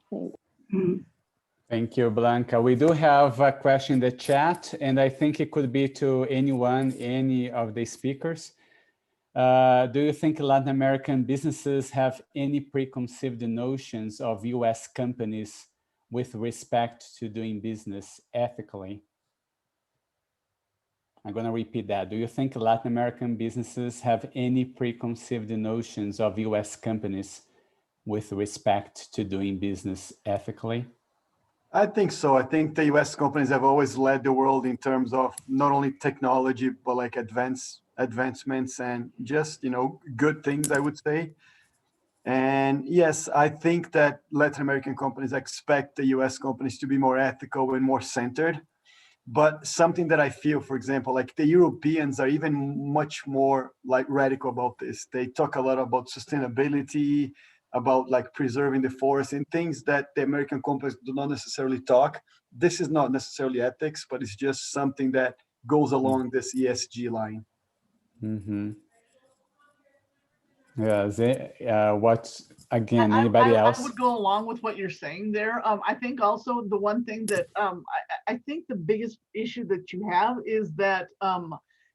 Mhm. Thank you, Blanca. We do have a question in the chat, and I think it could be to anyone, any of the speakers. Do you think Latin American businesses have any preconceived notions of US companies with respect to doing business ethically? I'm going to repeat that. Do you think Latin American businesses have any preconceived notions of US companies with respect to doing business ethically? I think so. I think the US companies have always led the world in terms of not only technology, but like advancements and just, good things, I would say. And yes, I think that Latin American companies expect the US companies to be more ethical and more centered. But something that I feel, for example, like the Europeans are even much more like radical about this. They talk a lot about sustainability, about like preserving the forest and things that the American companies do not necessarily talk. this is not necessarily ethics, but it's just something that goes along this ESG line. Mm-hmm. Yeah, what, again, anybody I else? would go along with what you're saying there. I think also the one thing that I think the biggest issue that you have is that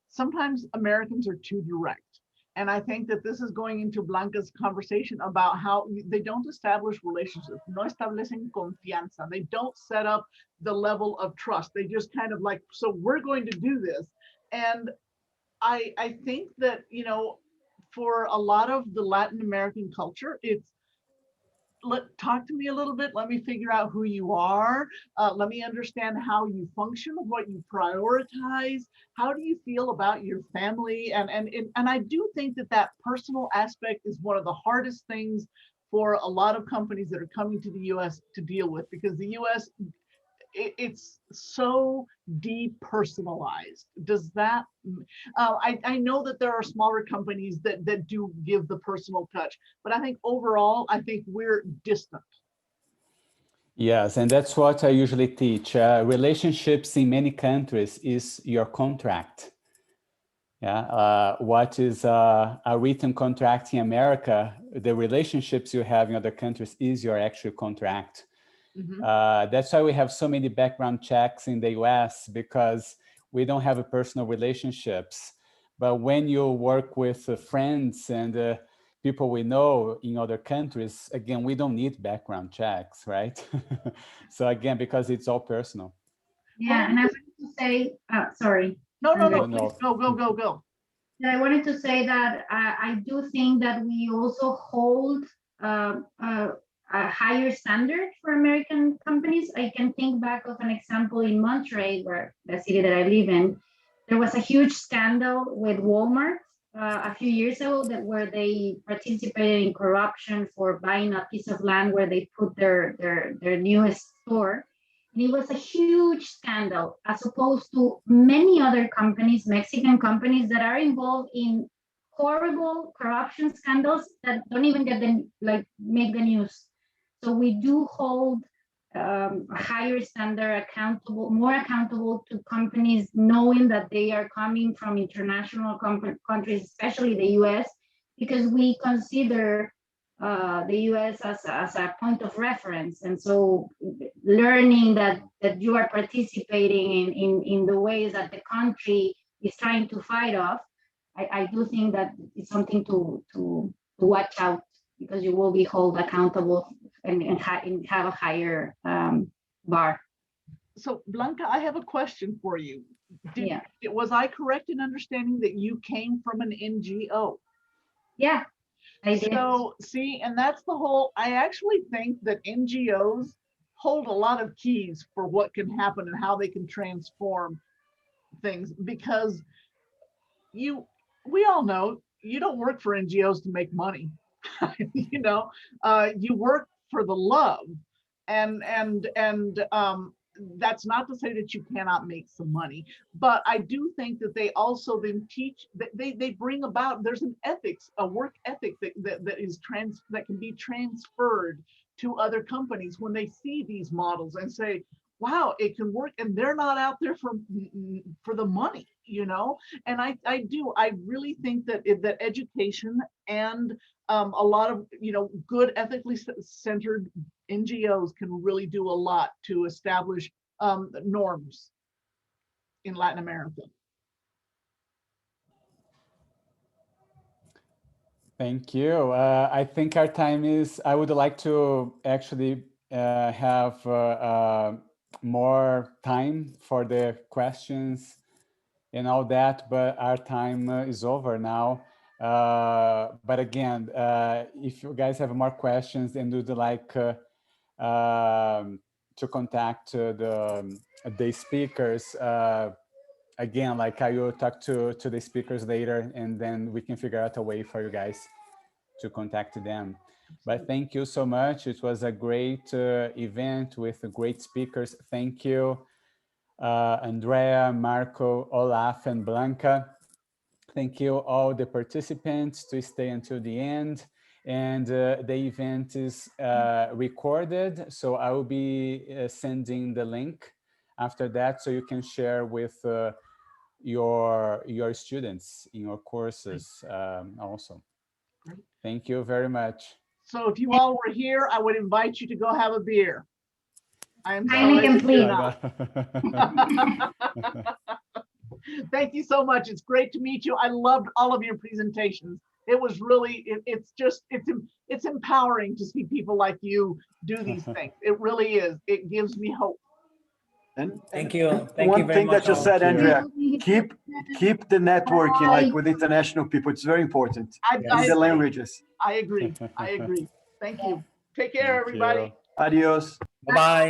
sometimes Americans are too direct. And I think that this is going into Blanca's conversation about how they don't establish relationships, no establecen confianza. They don't set up the level of trust. They just kind of like, so we're going to do this. And I think that, you know, for a lot of the Latin American culture, it's talk to me a little bit. Let me figure out who you are. Let me understand how you function, what you prioritize. How do you feel about your family? And I do think that that personal aspect is one of the hardest things for a lot of companies that are coming to the U.S. to deal with, because the U.S. It's so depersonalized. Does that, I know that there are smaller companies that do give the personal touch, but I think overall, I think we're distant. Yes, and that's what I usually teach. Relationships in many countries is your contract. Yeah, what is a written contract in America? The relationships you have in other countries is your actual contract. Mm-hmm. That's why we have so many background checks in the US, because we don't have a personal relationships. But when you work with friends and people we know in other countries, again, we don't need background checks, right? So again, because it's all personal. Yeah, and I wanted to say, sorry. No, please go. I wanted to say that I do think that we also hold a higher standard for American companies. I can think back of an example in Monterey, where the city that I live in, there was a huge scandal with Walmart a few years ago where they participated in corruption for buying a piece of land where they put their newest store. And it was a huge scandal, as opposed to many other companies, Mexican companies, that are involved in horrible corruption scandals that don't even make the news. So we do hold a higher standard, more accountable to companies, knowing that they are coming from international countries, especially the US, because we consider the US as a point of reference. And so learning that you are participating in the ways that the country is trying to fight off, I do think that it's something to watch out, because you will be held accountable and have a higher bar. So Blanca, I have a question for you. Was I correct in understanding that you came from an NGO? Yeah. So see, and that's the whole, I actually think that NGOs hold a lot of keys for what can happen and how they can transform things, because we all know you don't work for NGOs to make money. You know, you work for the love, and that's not to say that you cannot make some money, but I do think that they also then teach that they bring about, there's an ethics, a work ethic that can be transferred to other companies when they see these models and say, wow, it can work, and they're not out there for the money, you know. And I really think that that education and a lot of, you know, good ethically centered NGOs can really do a lot to establish norms in Latin America. Thank you. I think our time is, I would like to actually have more time for the questions and all that, but our time is over now. But again, if you guys have more questions and would like to contact the speakers, again, like I will talk to the speakers later, and then we can figure out a way for you guys to contact them. But thank you so much. It was a great event with great speakers. Thank you, Andrea, Marco, Olaf, and Blanca. Thank you all the participants to stay until the end. And the event is recorded, so I will be sending the link after that, so you can share with your students in your courses also. Thank you very much. So if you all were here, I would invite you to go have a beer. I am Heineken, please. Thank you so much. It's great to meet you. I loved all of your presentations. It was really, it's empowering to see people like you do these things. It really is. It gives me hope. And Thank you. Thank one you very thing much. that you all. said, Andrea, keep the networking Bye. like with international people. It's very important in the agree. languages. I agree. I agree. Thank you. Take care, everybody. Adios. Bye-bye.